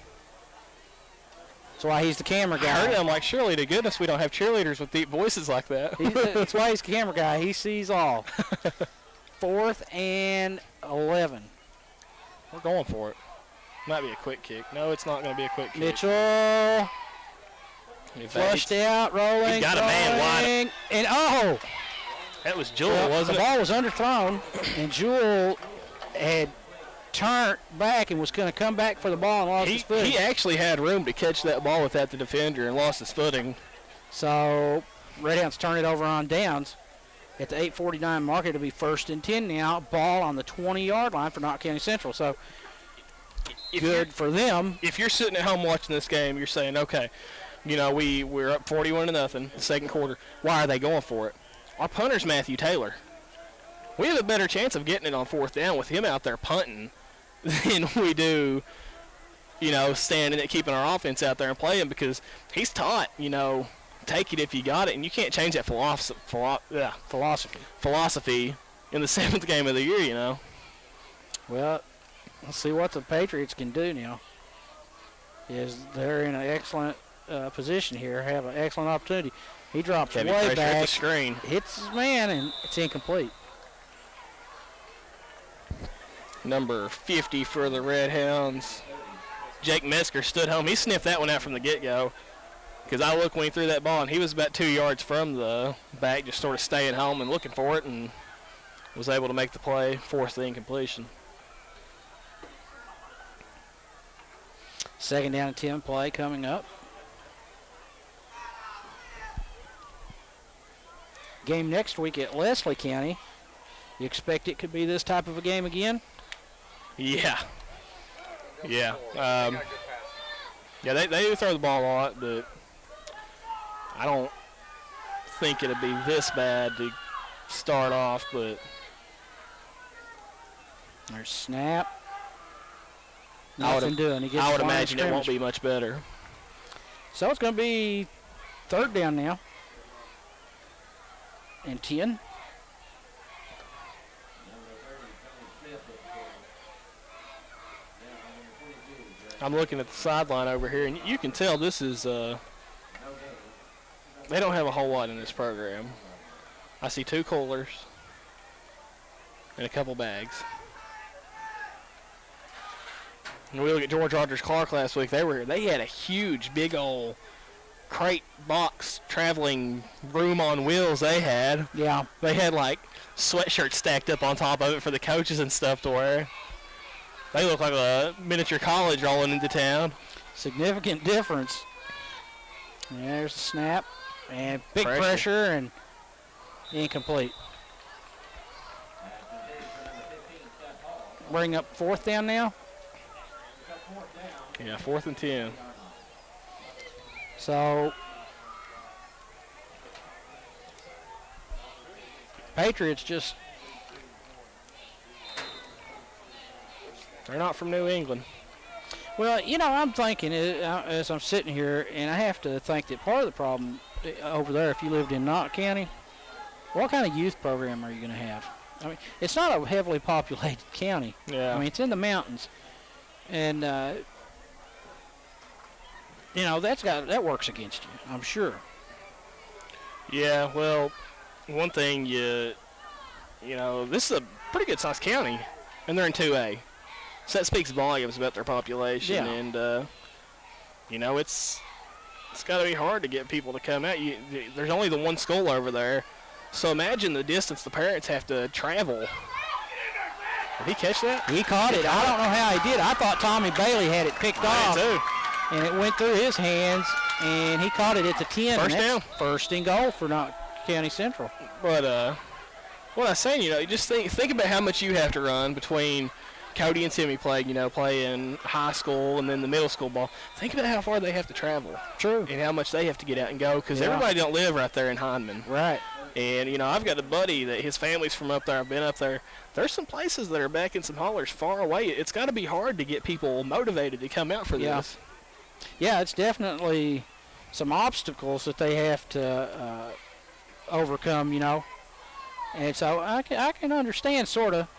That's why he's the camera guy. I heard it. I'm like, surely to goodness we don't have cheerleaders with deep voices like that. That's why he's the camera guy. He sees all. 4th and 11. We're going for it. Might be a quick kick. No, it's not going to be a quick kick. Mitchell flushed out, rolling. He got a man wide. And oh! That was Jewell, wasn't the it? ball was underthrown, and Jewell had turned back and was going to come back for the ball and lost his footing. He actually had room to catch that ball without the defender and lost his footing. So Redhounds turn it over on downs. At the 8:49 mark, it'll be 1st and 10 now. Ball on the 20-yard line for Knott County Central. So good for them. If you're sitting at home watching this game, you're saying, okay, you know, we're up 41-0, the second quarter. Why are they going for it? Our punter's Matthew Taylor. We have a better chance of getting it on 4th down with him out there punting than we do, you know, standing and keeping our offense out there and playing, because he's taught, you know, take it if you got it, and you can't change that philosophy in the 7th game of the year, you know. Well, let's see what the Patriots can do now. They're in an excellent position here, have an excellent opportunity. He drops Heavy way pressure back, at the screen. hits his man, and it's incomplete. Number 50 for the Redhounds. Jake Metzger stood home. He sniffed that one out from the get-go, because I looked when he threw that ball, and he was about 2 yards from the back, just sort of staying home and looking for it, and was able to make the play, force the incompletion. 2nd down and 10 play coming up. Game next week at Leslie County. You expect it could be this type of a game again? Yeah. Yeah. They do throw the ball a lot, but I don't think it'll be this bad to start off, but There's snap. I Nothing doing. He gets would line of imagine it won't scrimmage. be much better. So it's going to be 3rd down now. And 10. I'm looking at the sideline over here, and you can tell this is they don't have a whole lot in this program. I see 2 coolers and a couple bags. And we look at George Rogers Clark last week. They had a huge, big old crate box traveling room on wheels they had. Yeah. They had like sweatshirts stacked up on top of it for the coaches and stuff to wear. They look like a miniature college rolling into town. Significant difference. And there's the snap. And big pressure and incomplete. Bring up 4th down now. Yeah, 4th and 10. So Patriots just, they're not from New England. well, you know, I'm thinking as I'm sitting here, and I have to think that part of the problem over there, if you lived in Knott County, what kind of youth program are you going to have? I mean, it's not a heavily populated county. Yeah. I mean, it's in the mountains, and you know, that works against you, I'm sure. Yeah, well, one thing you know, this is a pretty good sized county, and they're in 2A. So that speaks volumes about their population, Yeah. and you know, it's got to be hard to get people to come out. There's only the one school over there, so imagine the distance the parents have to travel. Did he catch that? He caught it. I don't know how he did. I thought Tommy Bailey had it picked off, too. and it went through his hands, and he caught it at the 10. First and that's down. First and goal for Knott County Central. But what I was saying, you know, you just think about how much you have to run between Cody and Timmy playing high school and then the middle school ball. Think about how far they have to travel. True. And how much they have to get out and go, because Yeah. everybody don't live right there in Hindman. Right. And, you know, I've got a buddy that his family's from up there. I've been up there. There's some places that are back in some hollers far away. It's got to be hard to get people motivated to come out for Yeah. this. Yeah, it's definitely some obstacles that they have to overcome, you know. And so I can understand, sort of.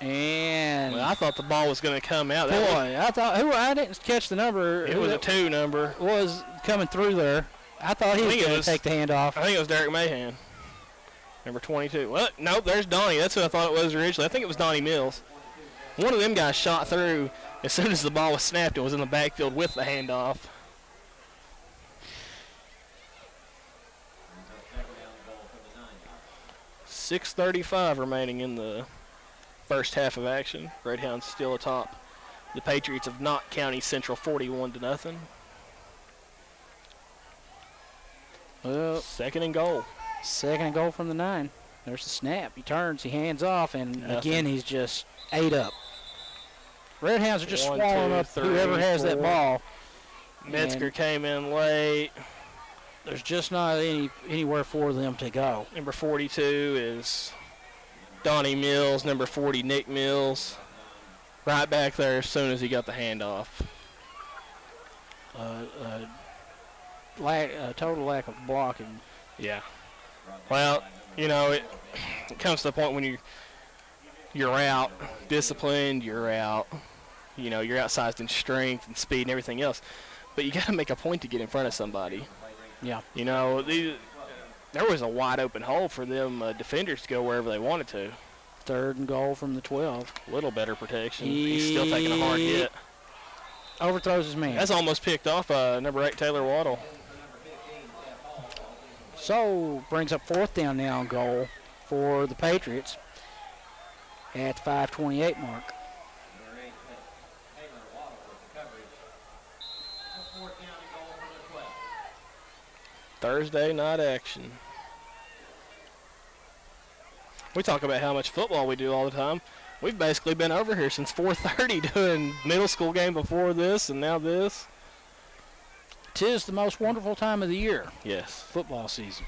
And Well, I thought the ball was going to come out. boy, I didn't catch the number. It was a 2 number. Was coming through there. I thought he was going to take the handoff. I think it was Derek Mahan, number 22. Well, nope, there's Donnie. That's who I thought it was originally. I think it was Donnie Mills. One of them guys shot through as soon as the ball was snapped and was in the backfield with the handoff. .6:35 remaining in the first half of action. Redhound's still atop the Patriots of Knott County Central 41-0. Well, Second and goal. second and goal from the 9. There's the snap. He turns, he hands off, and Nothing. again he's just ate up. Redhounds are just 1, swallowing 2, up 3, whoever has that 4. ball. Metzger And came in late. there's just not anywhere for them to go. Number 42 is Donnie Mills. Number 40, Nick Mills. Right back there as soon as he got the handoff. Total lack of blocking. Yeah. Well, you know, it comes to the point when you're out disciplined, you're out, you know, you're outsized in strength and speed and everything else. But you got to make a point to get in front of somebody. Yeah. You know, there was a wide open hole for them defenders to go wherever they wanted to. Third and goal from the 12. A little better protection. He's still taking a hard hit. Overthrows his man. That's almost picked off number 8, Taylor Waddle. So brings up fourth down now and goal for the Patriots at the 5:28 mark. Thursday night action. We talk about how much football we do all the time. We've basically been over here since 4:30 doing middle school game before this and now this. 'Tis the most wonderful time of the year, Yes. football season.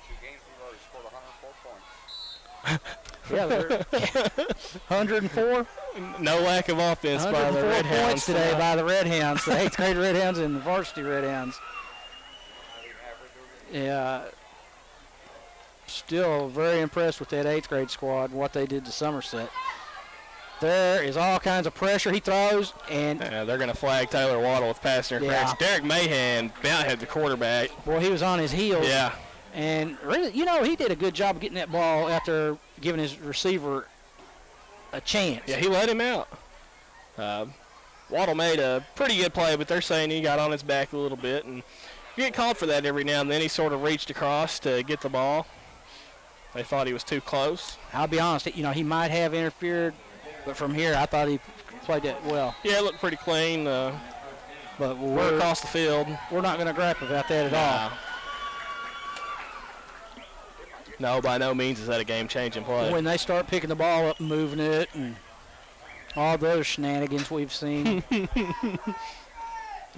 2 games we've already scored 104 points. Yeah, 104. No lack of offense by the 104 Redhounds points today by the Redhounds, the 8th grade Redhounds and the varsity Redhounds. Yeah, still very impressed with that 8th grade squad and what they did to Somerset. There is all kinds of pressure he throws, and they're going to flag Taylor Waddle with pass interference. Yeah. Derek Mahan about had the quarterback. boy, he was on his heels. Yeah. And really, you know, he did a good job of getting that ball after giving his receiver a chance. Yeah, he let him out. Waddle made a pretty good play, but they're saying he got on his back a little bit, and you get called for that every now and then. He sort of reached across to get the ball. They thought he was too close. I'll be honest, you know, he might have interfered, but from here, I thought he played that well. Yeah, it looked pretty clean. But We're across the field. we're not going to gripe about that at all. No, by no means is that a game-changing play. When they start picking the ball up and moving it, and All those shenanigans we've seen.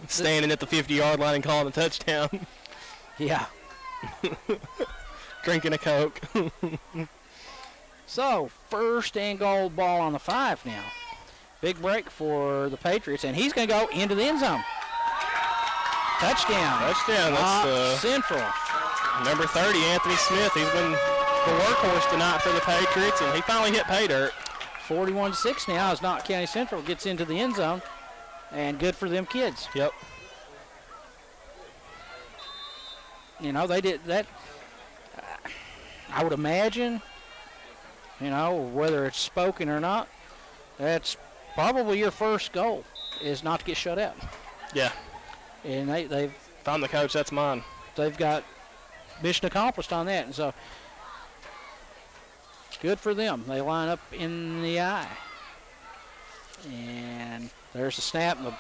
Standing at the 50-yard line and calling a touchdown. Yeah. Drinking a Coke. So, first and goal, ball on the 5 now. Big break for the Patriots, and he's going to go into the end zone. Touchdown. Touchdown. That's Central. number 30, Anthony Smith. He's been the workhorse tonight for the Patriots, and he finally hit pay dirt. 41-6 now as Knott County Central gets into the end zone, and good for them kids. Yep. You know, they did that. I would imagine, you know, whether it's spoken or not, that's probably your first goal is not to get shut out. Yeah. And they've If I'm the coach, that's mine. they've got mission accomplished on that, and so good for them. They line up in the eye, and there's the snap, and the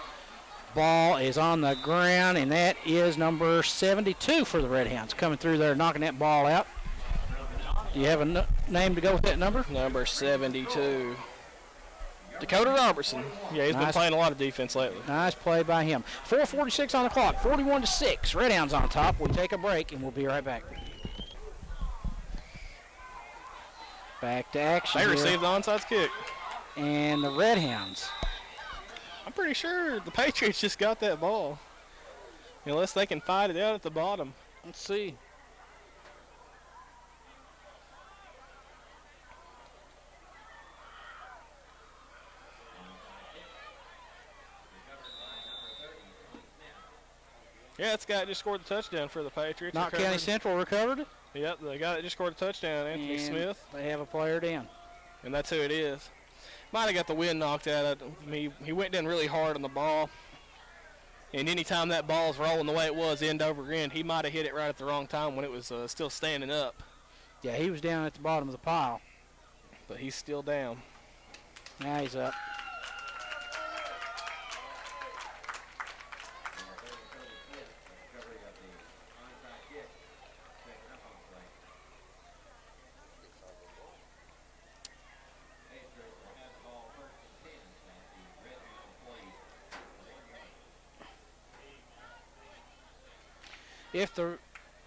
ball is on the ground, and that is number 72 for the Redhounds coming through there, knocking that ball out. Do you have a name to go with that number? Number 72. Dakota Robertson. Yeah, he's been Nice. playing a lot of defense lately. Nice play by him. 4:46 on the clock, 41-6. Redhounds on top. We take a break, and we'll be right back. Back to action They here. received the onside kick. And the Redhounds. I'm pretty sure the Patriots just got that ball. Unless they can fight it out at the bottom. Let's see. Yeah, this guy just scored the touchdown for the Patriots. Knott County Recovered. Central recovered it. Yep, the guy that just scored a touchdown, Anthony And Smith. They have a player down. And that's who it is. Might have got the wind knocked out of him. He went down really hard on the ball. And anytime that ball's rolling the way it was, end over end, he might have hit it right at the wrong time when it was still standing up. Yeah, he was down at the bottom of the pile. But he's still down. Now he's up.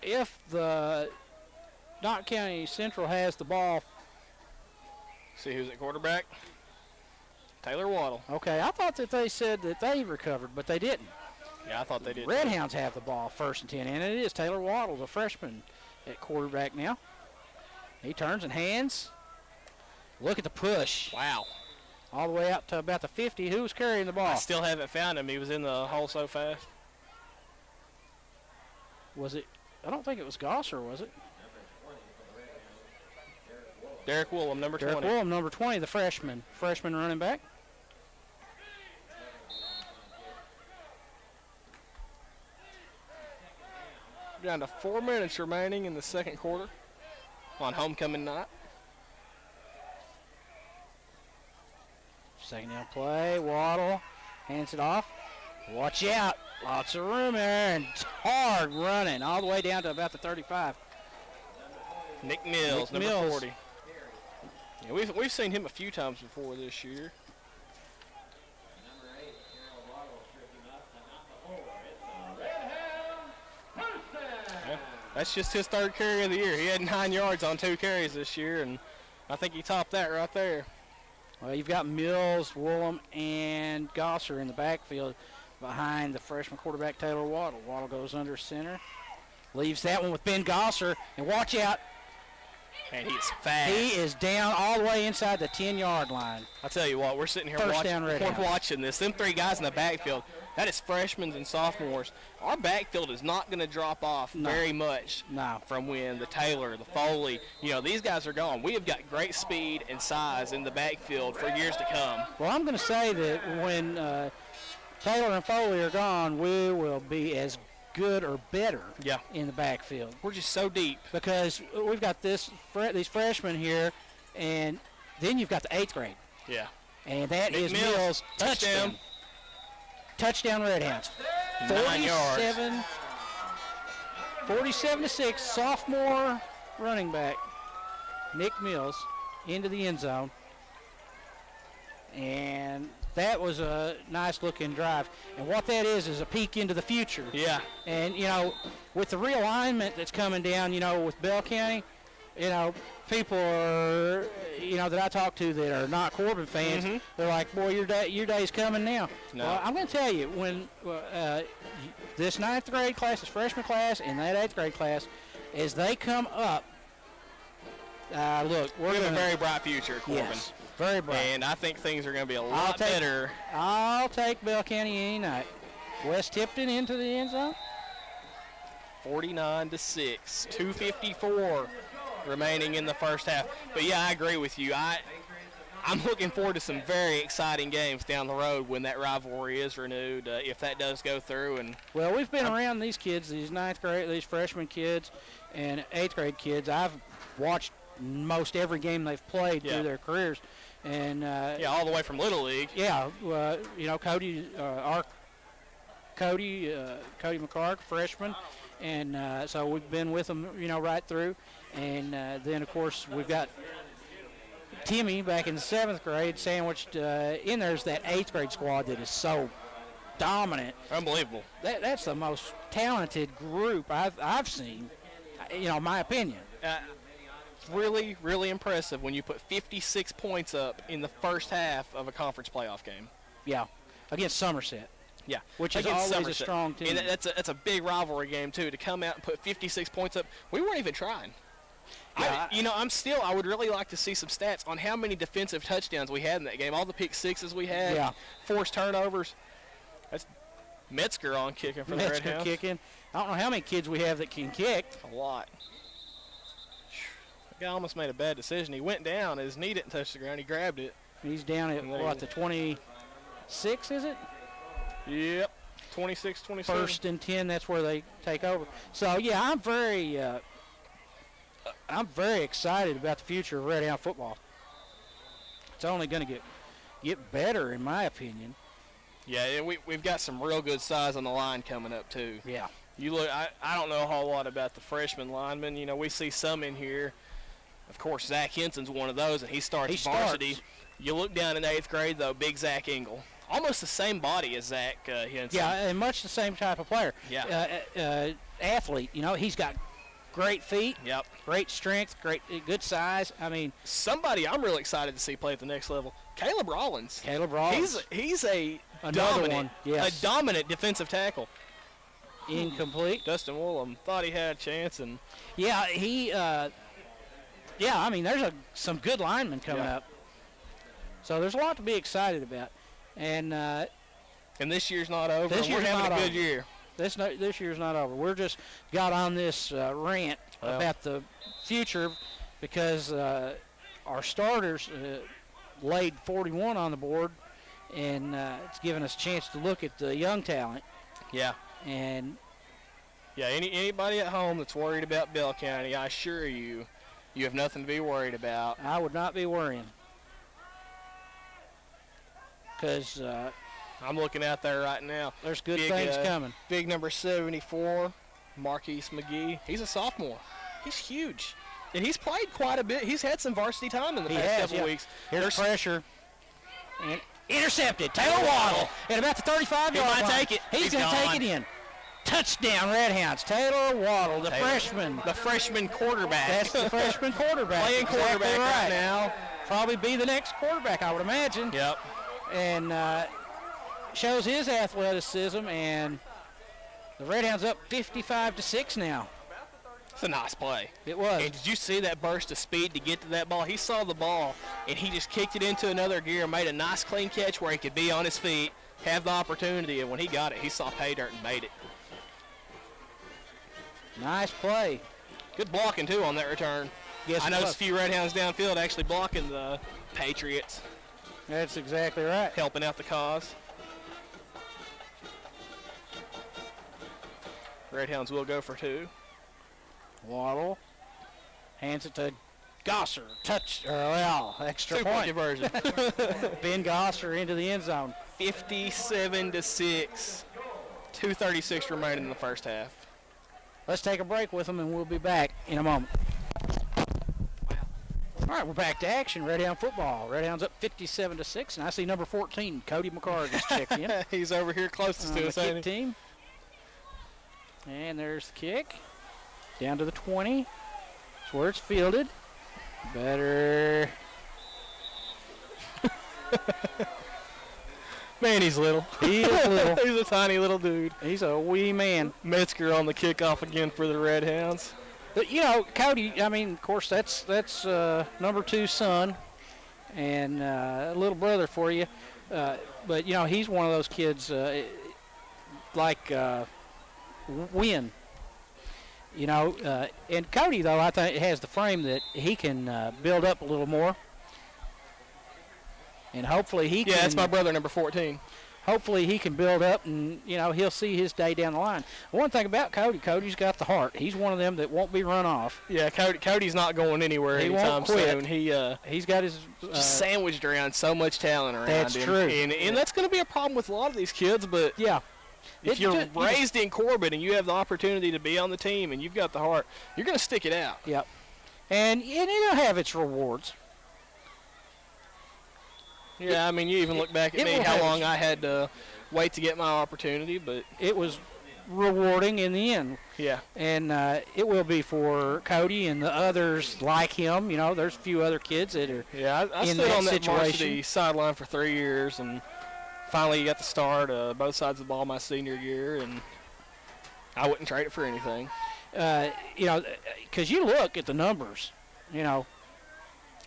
If the Knott County Central has the ball, See who's at quarterback? Taylor Waddle. okay, I thought that they said that they recovered, but they didn't. Yeah, I thought they did. Redhounds have the ball first and 10, and it is Taylor Waddle, the freshman, at quarterback now. He turns and hands. Look at the push. Wow. All the way out to about the 50. Who was carrying the I ball? still haven't found him. He was in the hole so fast. Was it? I don't think it was Gosser, was it? Derek Woolham, number Derek 20. Willem, number 20, the freshman running back. Down to 4 minutes remaining in the second quarter on homecoming night. Second down play. Waddle hands it off. Watch out. Lots of room there, and hard running all the way down to about the 35. Nick Mills, Nick number Mills. 40. Yeah, we've seen him a few times before this year. Yeah, that's just his third carry of the year. He had 9 yards on 2 carries this year, and I think he topped that right there. Well, you've got Mills, Woolham, and Gosser in the backfield behind the freshman quarterback Taylor Waddle. Waddle goes under center. Leaves that one with Ben Gosser, and watch out. And he's fast. He is down all the way inside the 10-yard line. I tell you what, we're sitting here First down, watching, Redhound. we're watching this. Them 3 guys in the backfield, that is freshmen and sophomores. Our backfield is not going to drop off No. very much No. from when the Taylor, the Foley, these guys are gone. We have got great speed and size in the backfield for years to come. Well, I'm going to say that when Taylor and Foley are gone, we will be as good or better Yeah. in the backfield We're just so deep. because we've got these freshmen here, and then you've got the 8th grade, Yeah. and that Nick is Mills, Mills. touchdown. Touchdown Redhounds. 9 yards. 47-6, sophomore running back Nick Mills into the end zone. And that was a nice-looking drive. And what that is a peek into the future. Yeah. And, with the realignment that's coming down, with Bell County, people are, that I talk to that are not Corbin fans, they're like, boy, your day's coming now. No. Well, I'm going to tell you, when this 9th grade class, this freshman class, and that 8th grade class, as they come up, look, We have a very bright future, Corbin. Yes, very bright. And I think things are going to be a lot better. I'll take Bell County any night. West Tipton into the end zone. 49-6, 2:54 remaining in the first half. But yeah, I agree with you. I'm looking forward to some very exciting games down the road when that rivalry is renewed, if that does go through. And well, we've been around these kids, these 9th grade, these freshman kids, and 8th grade kids. I've watched most every game they've played through their careers, and all the way from Little League. Yeah, Cody, Cody McCark, freshman, and so we've been with them, right through. And then, of course, we've got Timmy back in the 7th grade sandwiched in there's that 8th grade squad that is so dominant. Unbelievable. That's the most talented group I've seen, my opinion. It's really, really impressive when you put 56 points up in the first half of a conference playoff game. Yeah, against Somerset. Yeah, which is against always Somerset. a strong team. And that's a big rivalry game, too, to come out and put 56 points up. We weren't even trying. Yeah, I would really like to see some stats on how many defensive touchdowns we had in that game. All the pick sixes we had, forced turnovers. That's Metzger on kicking for the Redhounds. Kicking. I don't know how many kids we have that can kick. A lot. The guy almost made a bad decision. He went down. His knee didn't touch the ground. He grabbed it. He's down at, the 26, is it? Yep. 26, 27. 1st and 10, that's where they take over. So, yeah, I'm very excited about the future of Redhound football. It's only going to get better, in my opinion. Yeah, we've got some real good size on the line coming up, too. Yeah. You look. I don't know a whole lot about the freshman linemen. We see some in here. Of course, Zach Henson's one of those, and he starts varsity. You look down in 8th grade, though, big Zach Engel. Almost the same body as Zach Henson. Yeah, and much the same type of player. Yeah. Athlete, he's got great feet. Yep. Great strength, good size. I mean, somebody I'm really excited to see play at the next level. Caleb Rollins. He's another one. Yes. A dominant defensive tackle. Incomplete. Dustin Woolham thought he had a chance, and I mean, there's some good linemen coming up. So there's a lot to be excited about. And this year's not over. This year's we're having not a good over. year. This year's not over. We're just got on this rant about the future because our starters laid 41 on the board, and it's given us a chance to look at the young talent. Yeah. And anybody at home that's worried about Bell County, I assure you, you have nothing to be worried about. I would not be worrying. Because I'm looking out there right now. There's good things coming. Big number 74, Marquise McGee. He's a sophomore. He's huge. And he's played quite a bit. He's had some varsity time in the past couple weeks. There's pressure. And intercepted. Taylor Waddle at about the 35-yard line. He might take it. He's going to take it in. Touchdown, Redhounds. Taylor Waddle, the freshman. The freshman quarterback. That's the freshman quarterback. Playing quarterback right now. Probably be the next quarterback, I would imagine. Yep. And shows his athleticism, and the Redhounds up 55-6 now. It's a nice play. It was. And did you see that burst of speed to get to that ball? He saw the ball, and he just kicked it into another gear, made a nice clean catch where he could be on his feet, have the opportunity, and when he got it, he saw pay dirt and made it. Nice play. Good blocking, too, on that return. Yes, I noticed a few Redhounds downfield actually blocking the Patriots. That's exactly right. Helping out the cause. Redhounds will go for 2. Waddle hands it to Gosser. Extra point. Conversion. Ben Gosser into the end zone. 57-6. 2:36 remaining in the first half. Let's take a break with them, and we'll be back in a moment. All All right, we're back to action. Redhound football. Redhound's up 57-6, and I see number 14, Cody McCarg, has checked in. He's over here closest to us, the ain't kick he? team. And there's the kick. Down to the 20. That's where it's fielded. Better. Man, he's little. He is little. He's a tiny little dude. He's a wee man. Metzger on the kickoff again for the Redhounds. But, you know, Cody, I mean, of course, that's number 2 son and a little brother for you. But, you know, he's one of those kids like Win. You know, and Cody, though, I think has the frame that he can build up a little more. And hopefully he can. Yeah, that's my brother, number 14. Hopefully he can build up and, you know, he'll see his day down the line. One thing about Cody's got the heart. He's one of them that won't be run off. Yeah, Cody's not going anywhere He anytime won't quit. soon. He's got his just sandwiched around so much talent around that's him. true. And that's going to be a problem with a lot of these kids, but yeah. if you're raised in Corbin and you have the opportunity to be on the team and you've got the heart, you're going to stick it out. Yep. And it'll have its rewards. Yeah, I mean, you even look back at me, how long I had to wait to get my opportunity, but it was rewarding in the end. Yeah. And it will be for Cody and the others like him. You know, there's a few other kids that are I in stood that on that situation. varsity sideline for 3 years and finally got to start both sides of the ball my senior year, and I wouldn't trade it for anything. You know, because you look at the numbers, you know,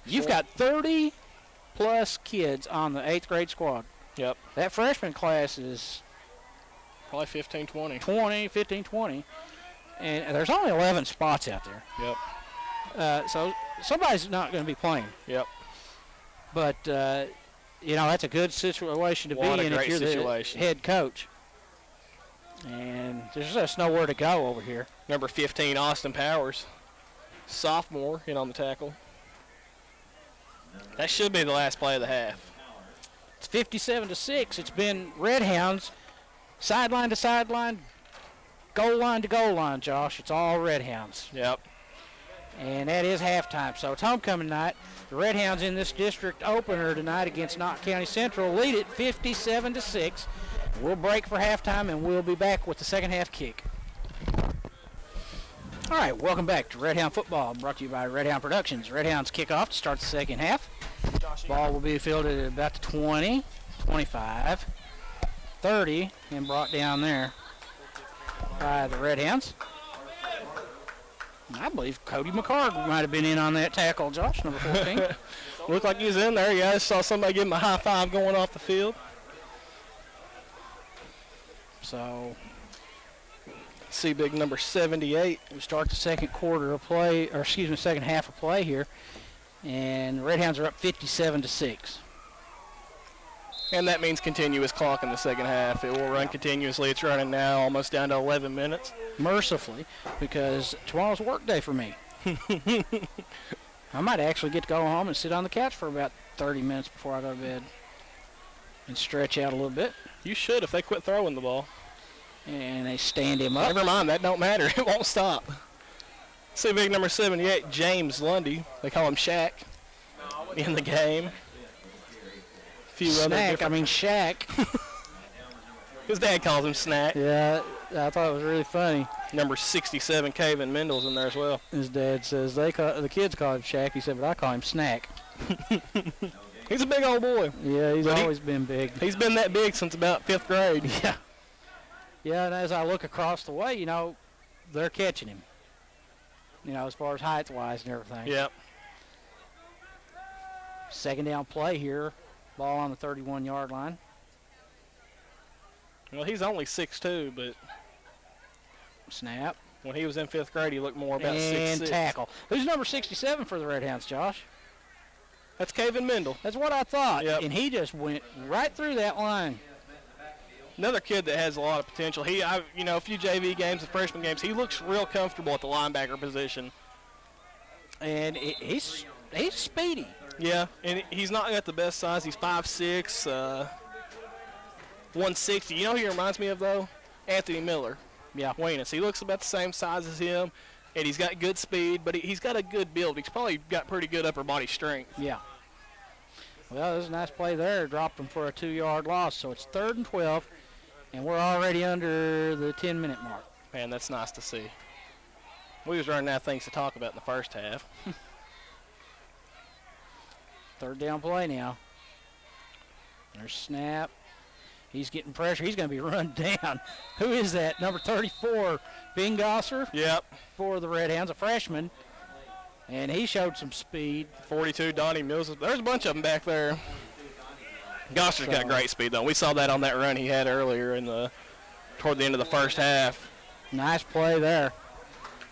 you've got 30-plus kids on the 8th grade squad. Yep. That freshman class is probably 15, 20. 20. And there's only 11 spots out there. Yep. So somebody's not going to be playing. Yep. But, you know, that's a good situation to be in if you're the head coach. And there's just nowhere to go over here. Number 15, Austin Powers, sophomore, in on the tackle. That should be the last play of the half. It's 57-6. It's been Redhounds, sideline to sideline, goal line to goal line, Josh. It's all Redhounds. Yep. And that is halftime. So it's homecoming night. The Redhounds in this district opener tonight against Knott County Central lead it 57-6. We'll break for halftime, and we'll be back with the second half kick. All right, welcome back to Redhound Football, brought to you by Redhound Productions. Redhounds kick off to start the second half. Ball will be fielded at about the 20, 25, 30, and brought down there by the Redhounds. I believe Cody McCarg might have been in on that tackle, Josh, number 14. Looked like he was in there. Yeah, I saw somebody give him a high five going off the field. So, see big number 78. We start the second quarter of play, or excuse me, second half of play here, and the Redhounds are up 57-6. And that means continuous clock in the second half. It will run continuously. It's running now almost down to 11 minutes. Mercifully, because tomorrow's work day for me. I might actually get to go home and sit on the couch for about 30 minutes before I go to bed and stretch out a little bit. You should if they quit throwing the ball. And they stand him up. Never mind, that don't matter. It won't stop. See big number 78, James Lundy. They call him Shaq in the game. Snack, I mean Shaq. His dad calls him Snack. Yeah, I thought it was really funny. Number 67, Kevin Mendel's in there as well. His dad says the kids call him Shaq. He said, but I call him Snack. He's a big old boy. Yeah, he's always been big. He's been that big since about 5th grade. Yeah. Yeah, and as I look across the way, you know, they're catching him. You know, as far as height-wise and everything. Yep. Second down play here. Ball on the 31-yard line. Well, he's only 6'2", but snap. When he was in 5th grade, he looked more about 6'6". And tackle. Who's number 67 for the Redhounds, Josh? That's Kevin Mendel. That's what I thought. Yep. And he just went right through that line. Another kid that has a lot of potential. A few JV games and freshman games, he looks real comfortable at the linebacker position. And he's speedy. Yeah, and he's not got the best size. He's 5'6", 160. You know who he reminds me of, though? Anthony Miller. Yeah. Weenus. He looks about the same size as him. And he's got good speed, but he's got a good build. He's probably got pretty good upper body strength. Yeah. Well, there's a nice play there. Dropped him for a 2-yard loss. So it's 3rd and 12, and we're already under the 10-minute mark. Man, that's nice to see. We was running out of things to talk about in the first half. 3rd down play now. There's snap. He's getting pressure. He's going to be run down. Who is that? Number 34, Ben Gosser. Yep. For the Redhounds, a freshman. And he showed some speed. 42, Donnie Mills. There's a bunch of them back there. Gosser's got great speed, though. We saw that on that run he had earlier toward the end of the first half. Nice play there.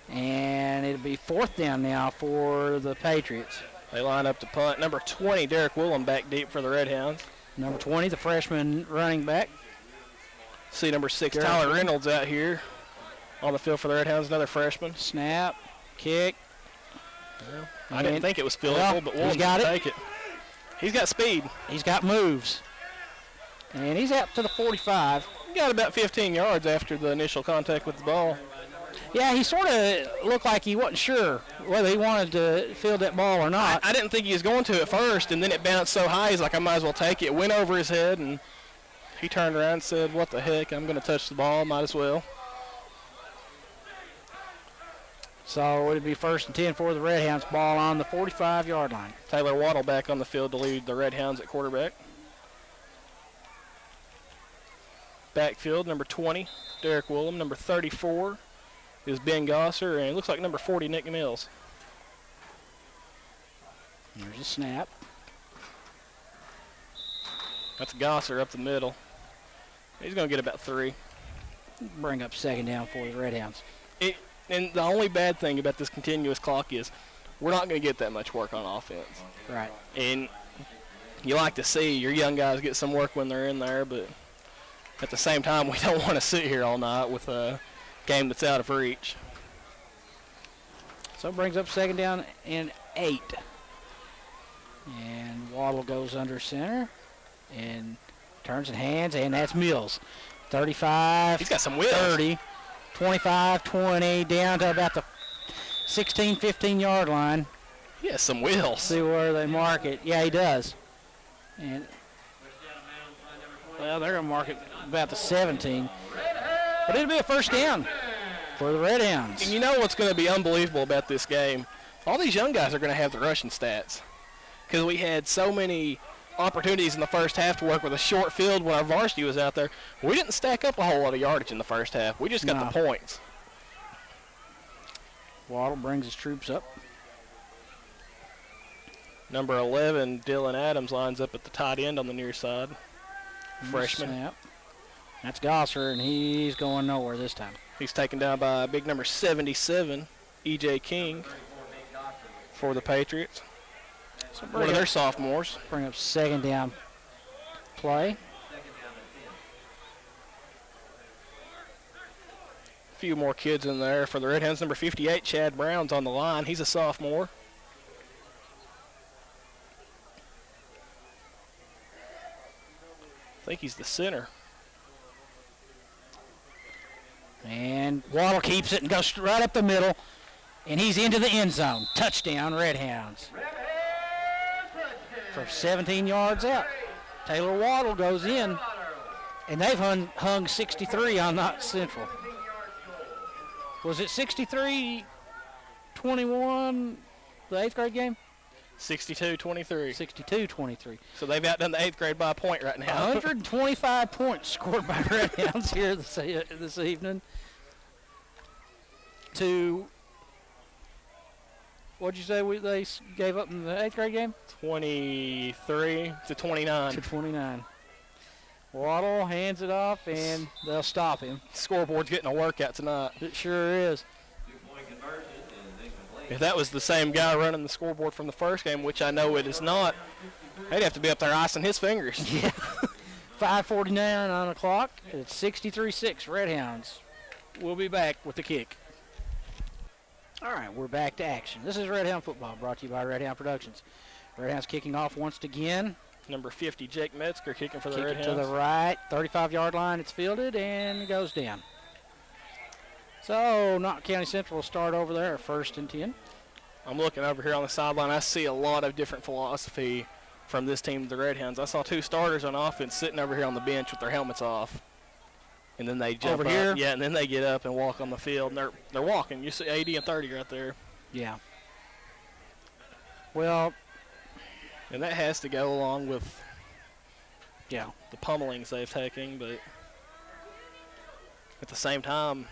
And it'll be 4th down now for the Patriots. They line up to punt. Number 20, Derek Willem, back deep for the Redhounds. Number 20, the freshman running back. See number 6, Tyler Reynolds out here on the field for the Redhounds, another freshman. Snap, kick. Well, I didn't think it was fieldable, but Willem can take it. He's got speed. He's got moves. And he's out to the 45. He got about 15 yards after the initial contact with the ball. Yeah, he sort of looked like he wasn't sure whether he wanted to field that ball or not. I didn't think he was going to at first, and then it bounced so high, he's like, I might as well take it. It went over his head, and he turned around and said, what the heck, I'm going to touch the ball, might as well. So it'll be 1st and 10 for the Redhounds, ball on the 45-yard line. Taylor Waddle back on the field to lead the Redhounds at quarterback. Backfield, number 20, Derek Willem. Number 34 is Ben Gosser, and it looks like number 40, Nick Mills. There's a snap. That's Gosser up the middle. He's going to get about 3. Bring up 2nd down for the Redhounds. And the only bad thing about this continuous clock is we're not going to get that much work on offense. Right. And you like to see your young guys get some work when they're in there, but at the same time, we don't want to sit here all night with a game that's out of reach. So it brings up 2nd down and 8. And Waddle goes under center and turns and hands, and that's Mills. 35. He's got some wheels. 30, 25, 20, down to about the 16, 15-yard line. He has some wheels. See where they mark it. Yeah, he does. And well, they're going to mark it about the 17. But it'll be a 1st down for the Redhounds. And you know what's going to be unbelievable about this game? All these young guys are going to have the rushing stats because we had so many opportunities in the first half to work with a short field when our varsity was out there. We didn't stack up a whole lot of yardage in the first half. We just got the points. Waddle brings his troops up. Number 11, Dylan Adams, lines up at the tight end on the near side. Freshman. Snap. That's Gosser, and he's going nowhere this time. He's taken down by big number 77, E.J. King, for the Patriots. So one of their sophomores. Bring up 2nd down play. A few more kids in there for the Redhounds. Number 58, Chad Brown's on the line. He's a sophomore. I think he's the center. And Waddle keeps it and goes right up the middle. And he's into the end zone. Touchdown, Redhounds. From 17 yards out. Taylor Waddle goes in. And they've hung 63 on Knott Central. Was it 63-21, the 8th grade game? 62-23. 62-23. So they've outdone the 8th grade by a point right now. 125 points scored by Redhounds here this evening. To, what'd you say they gave up in the 8th grade game? 23-29. To 29. Waddle hands it off, and they'll stop him. Scoreboard's getting a workout tonight. It sure is. If that was the same guy running the scoreboard from the first game, which I know it is not, they'd have to be up there icing his fingers. Yeah. 5:49 on the clock. It's 63-6 Redhounds. We'll be back with the kick. All right, we're back to action. This is Redhound football, brought to you by Redhound Productions. Redhounds kicking off once again. Number 50, Jake Metzger, kicking for the Kick Redhounds. it to the right, 35-yard line. It's fielded and goes down. So, Knott County Central will start over there at 1st and 10. I'm looking over here on the sideline. I see a lot of different philosophy from this team, the Redhounds. I saw 2 starters on offense sitting over here on the bench with their helmets off. And then they jump over up. here? Yeah, and then they get up and walk on the field. And they're walking. You see 80 and 30 right there. Yeah. Well, and that has to go along with yeah, the pummelings they've taken. But at the same time,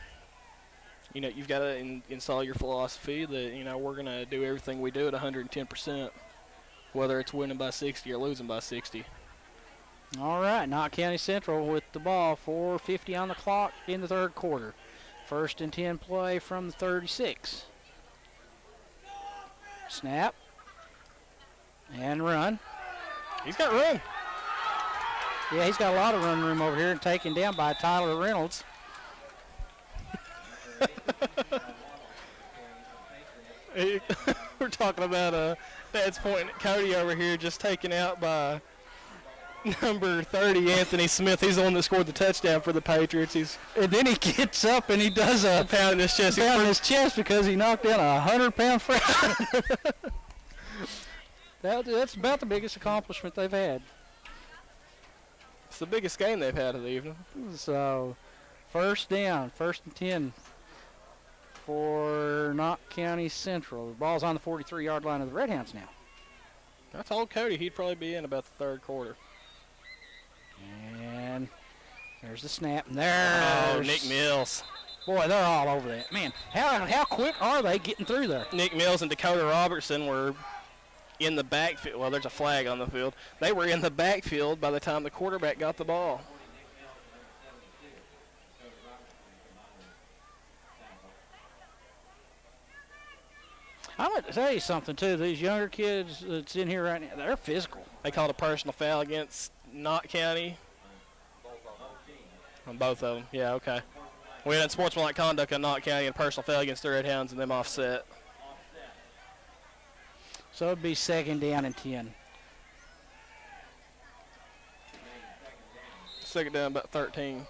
you know, you've got to install your philosophy that, you know, we're going to do everything we do at 110%, whether it's winning by 60 or losing by 60. All right, Knott County Central with the ball, 4:50 on the clock in the 3rd quarter. 1st and 10 play from the 36. Snap. And run. He's got run. Yeah, he's got a lot of run room over here and taken down by Tyler Reynolds. We're talking about Dad's pointing at Cody over here, just taken out by number 30, Anthony Smith. He's the one that scored the touchdown for the Patriots. And then he gets up and he does a pound in his chest. Pound in his chest because he knocked down a 100-pound freshman. That's about the biggest accomplishment they've had. It's the biggest game they've had of the evening. So, 1st down, 1st and 10 for Knott County Central. The ball's on the 43-yard line of the Redhounds now. I told Cody he'd probably be in about the 3rd quarter. And there's the snap. And there's Nick Mills. Boy, they're all over that. Man, how quick are they getting through there? Nick Mills and Dakota Robertson were in the backfield. Well, there's a flag on the field. They were in the backfield by the time the quarterback got the ball. I'm going to tell you something, too. These younger kids that's in here right now, they're physical. They called a personal foul against Knott County. On both of them. Yeah, okay. We had sportsmanlike conduct on Knott County and a personal foul against the Redhounds and them offset. So it'd be 2nd down and 10. 2nd down, about 13.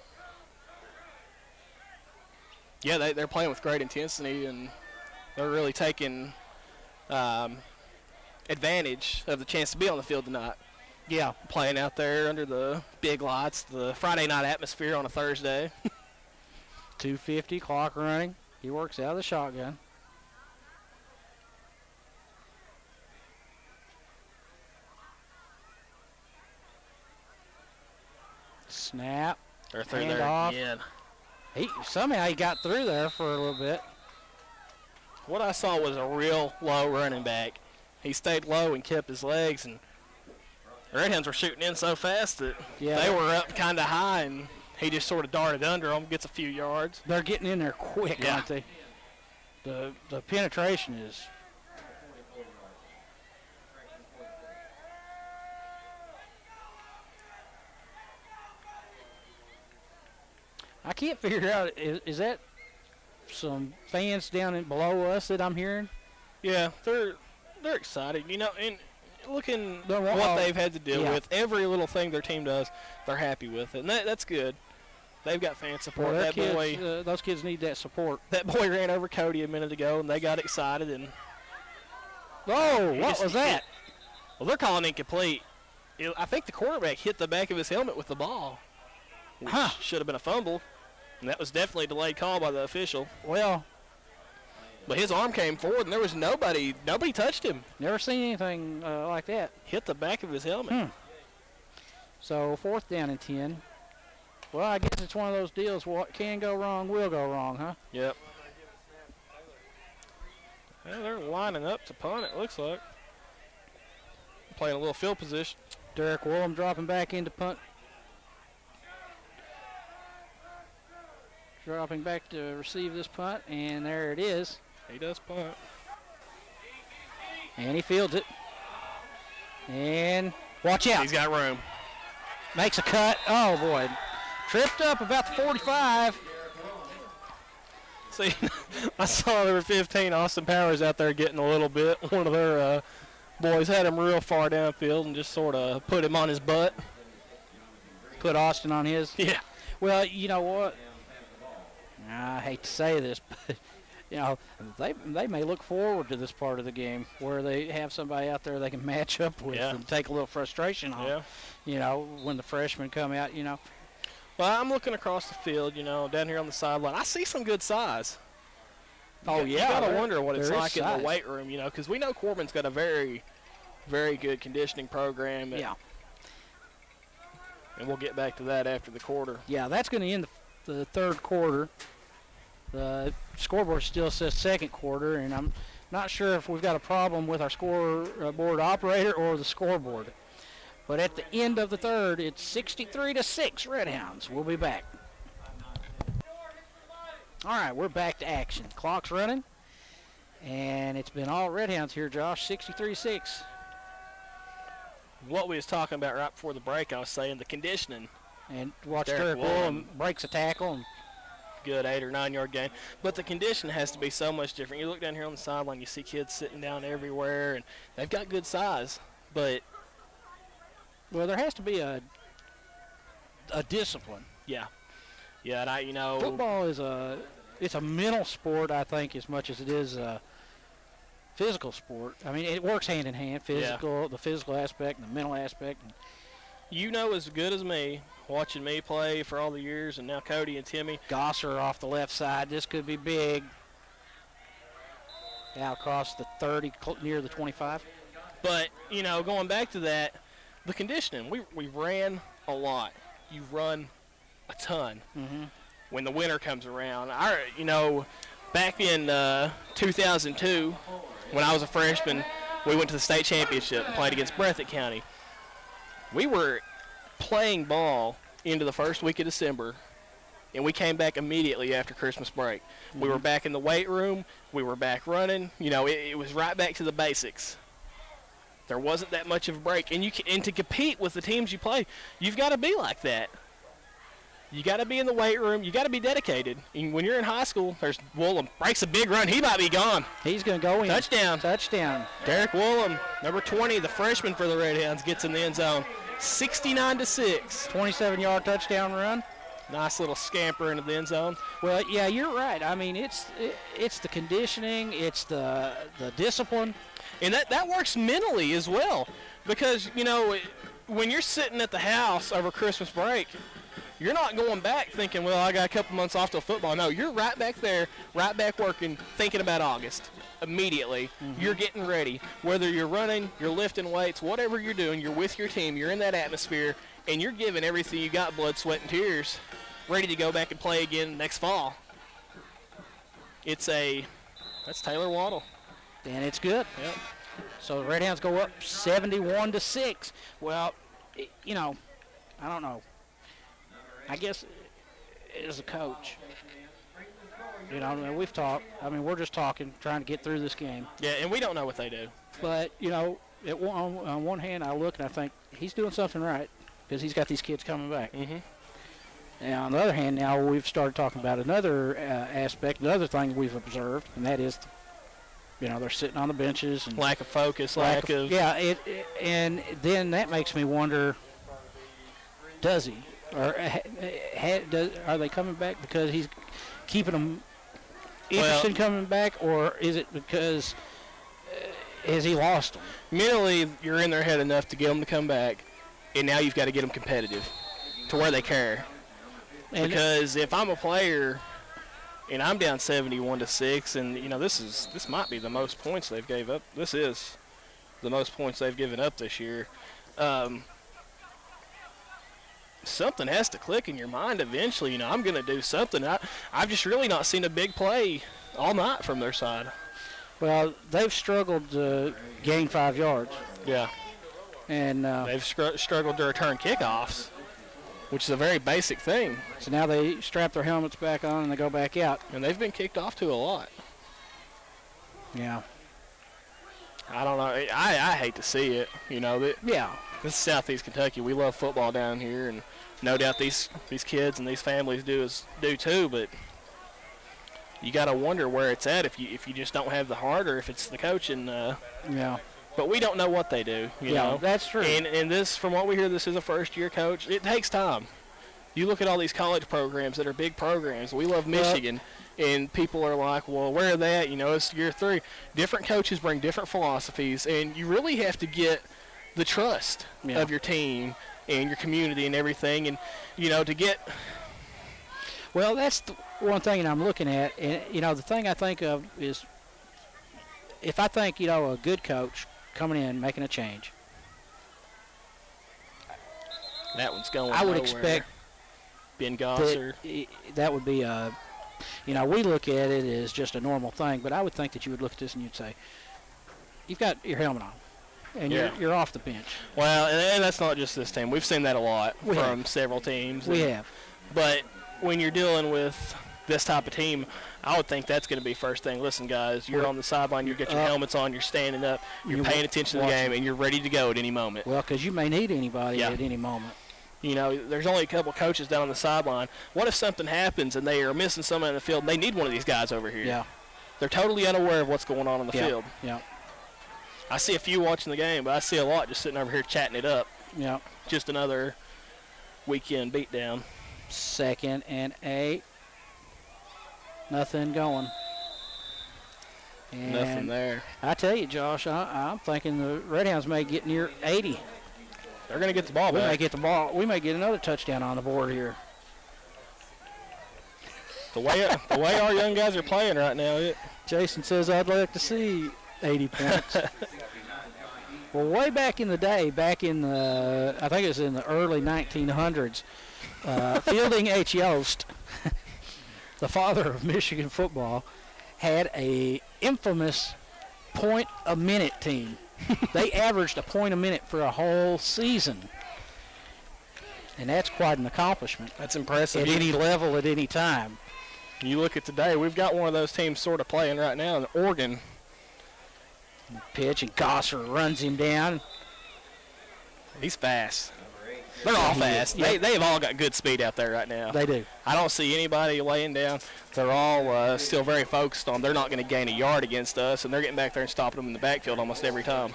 Yeah, they're playing with great intensity, and they're really taking advantage of the chance to be on the field tonight. Yeah. Playing out there under the big lights, the Friday night atmosphere on a Thursday. 2:50, clock running. He works out of the shotgun. Snap. They're through Hand there off. again. Somehow he got through there for a little bit. What I saw was a real low running back. He stayed low and kept his legs, and the Redhounds were shooting in so fast that they were up kind of high, and he just sort of darted under them, gets a few yards. They're getting in there quick, aren't they? The penetration is. I can't figure out, is that some fans down below us that I'm hearing? Yeah, they're excited, you know, and looking at what they've had to deal with, every little thing their team does, they're happy with it, and that's good. They've got fan support. Well, those kids need that support. That boy ran over Cody a minute ago, and they got excited. And what was that? Well, they're calling incomplete. I think the quarterback hit the back of his helmet with the ball. Should have been a fumble, and that was definitely a delayed call by the official. Well, but his arm came forward, and there was nobody touched him. Never seen anything like that. Hit the back of his helmet. So 4th down and 10. Well, I guess it's one of those deals. What can go wrong will go wrong, huh? Yep. Well, they're lining up to punt, it looks like. Playing a little field position. Derek Woolham dropping back into punt. Dropping back to receive this punt, and there it is. He does punt. And he fields it. And watch out. He's got room. Makes a cut. Oh, boy. Tripped up about the 45. See, I saw number 15, Austin Powers, out there getting a little bit. One of their boys had him real far downfield and just sort of put him on his butt. Put Austin on his? Yeah. Well, you know what? I hate to say this, but they may look forward to this part of the game where they have somebody out there they can match up with and take a little frustration on. When the freshmen come out. Well, I'm looking across the field, down here on the sideline. I see some good size. Oh, You got to wonder what it's like in the weight room, because we know Corbin's got a very, very good conditioning program. Yeah. And we'll get back to that after the quarter. Yeah, that's going to end the third quarter. The scoreboard still says second quarter, and I'm not sure if we've got a problem with our scoreboard operator or the scoreboard. But at the end of the third, it's 63-6 Redhounds. We'll be back. All right, we're back to action. Clock's running, and it's been all Redhounds here, Josh, 63-6. What we was talking about right before the break, I was saying the conditioning. And watch Derek Willem breaks a tackle. And good 8 or 9 yard gain. But the condition has to be so much different. You look down here on the sideline, you see kids sitting down everywhere, and they've got good size. But well, there has to be a discipline. Yeah. Yeah, and football is it's a mental sport, I think, as much as it is a physical sport. I mean, it works hand in hand, the physical aspect and the mental aspect. You know as good as me, watching me play for all the years, and now Cody and Timmy. Gosser off the left side. This could be big. Out across the 30, near the 25. But, going back to that, the conditioning, we ran a lot. You run a ton. Mm-hmm. When the winter comes around. Back in 2002, when I was a freshman, we went to the state championship and played against Breathitt County. We were playing ball into the first week of December, and we came back immediately after Christmas break. Mm-hmm. We were back in the weight room. We were back running. It was right back to the basics. There wasn't that much of a break. And to compete with the teams you play, you've got to be like that. You got to be in the weight room. You got to be dedicated. And when you're in high school, there's Woolham breaks a big run. He might be gone. He's going to go in. Touchdown. Derek Woolham, number 20, the freshman for the Redhounds, gets in the end zone. 69-6. 27-yard touchdown run. Nice little scamper into the end zone. Well, yeah, you're right. I mean, it's the conditioning, it's the discipline. And that works mentally as well. Because, when you're sitting at the house over Christmas break, you're not going back thinking, well, I got a couple months off till football. No, you're right back there, right back working, thinking about August. Immediately, You're getting ready. Whether you're running, you're lifting weights, whatever you're doing, you're with your team, you're in that atmosphere, and you're giving everything you got, blood, sweat, and tears, ready to go back and play again next fall. That's Taylor Waddle. And it's good. Yep. So the Redhounds go up 71-6. Well, I don't know. I guess as a coach, we've talked. I mean, we're just talking, trying to get through this game. Yeah, and we don't know what they do. But, on one hand, I look and I think he's doing something right because he's got these kids coming back. Mm-hmm. And on the other hand, now we've started talking about another aspect, another thing we've observed, and that is, they're sitting on the benches. And lack of focus, lack of. Yeah, and then that makes me wonder, does he? Or are they coming back because he's keeping them interested in coming back, or is it because has he lost them? Mentally, you're in their head enough to get them to come back, and now you've got to get them competitive to where they care. And because if I'm a player and I'm down 71-6, and this might be the most points they've gave up. This is the most points they've given up this year. Something has to click in your mind eventually. I'm going to do something. I've just really not seen a big play all night from their side. Well, they've struggled to gain 5 yards. Yeah. And they've struggled to return kickoffs, which is a very basic thing. So now they strap their helmets back on and they go back out. And they've been kicked off to a lot. Yeah. I don't know. I hate to see it. Yeah. This is Southeast Kentucky. We love football down here, and no doubt these kids and these families do too. But you got to wonder where it's at if you just don't have the heart, or if it's the coaching. Yeah. But we don't know what they do. You know? That's true. And this, from what we hear, this is a first-year coach. It takes time. You look at all these college programs that are big programs. We love Michigan, and people are like, well, where are they at? You know, it's year 3. Different coaches bring different philosophies, and you really have to get the trust of your team and your community and everything. And, you know, to get – Well, that's the one thing I'm looking at. And, you know, the thing I think of is if I think, you know, a good coach coming in, making a change, that one's going I would nowhere. expect Ben Gosser. that would be a, you know, we look at it as just a normal thing, but I would think that you would look at this and you'd say, you've got your helmet on, and you're off the bench. Well, and that's not just this team. We've seen that a lot from several teams. We have. But when you're dealing with this type of team, I would think that's going to be first thing. Listen, guys, you're on the sideline, you get your helmets on, you're standing up, you're paying attention to the game, and you're ready to go at any moment. Well, because you may need anybody at any moment. You know, there's only a couple coaches down on the sideline. What if something happens and they are missing someone in the field and they need one of these guys over here? Yeah. They're totally unaware of what's going on in the field. Yeah. I see a few watching the game, but I see a lot just sitting over here chatting it up. Yeah. Just another weekend beatdown. 2nd and 8. Nothing going. And nothing there. I tell you, Josh, I'm thinking the Redhounds may get near 80. They're going to get the ball back. We may get the ball. We may get another touchdown on the board here. The way our young guys are playing right now, Jason says I'd like to see 80 points. Well, way back in the day, back in the, I think it was in the early 1900s, Fielding H. Yost, the father of Michigan football, had a infamous point-a-minute team. They averaged a point a minute for a whole season. And that's quite an accomplishment. That's impressive. At any level, at any time. You look at today, we've got one of those teams sort of playing right now in Oregon. Pitch, and Gosser runs him down. He's fast. They're all fast. They've all got good speed out there right now. They do. I don't see anybody laying down. They're all still very focused on they're not going to gain a yard against us, and they're getting back there and stopping them in the backfield almost every time.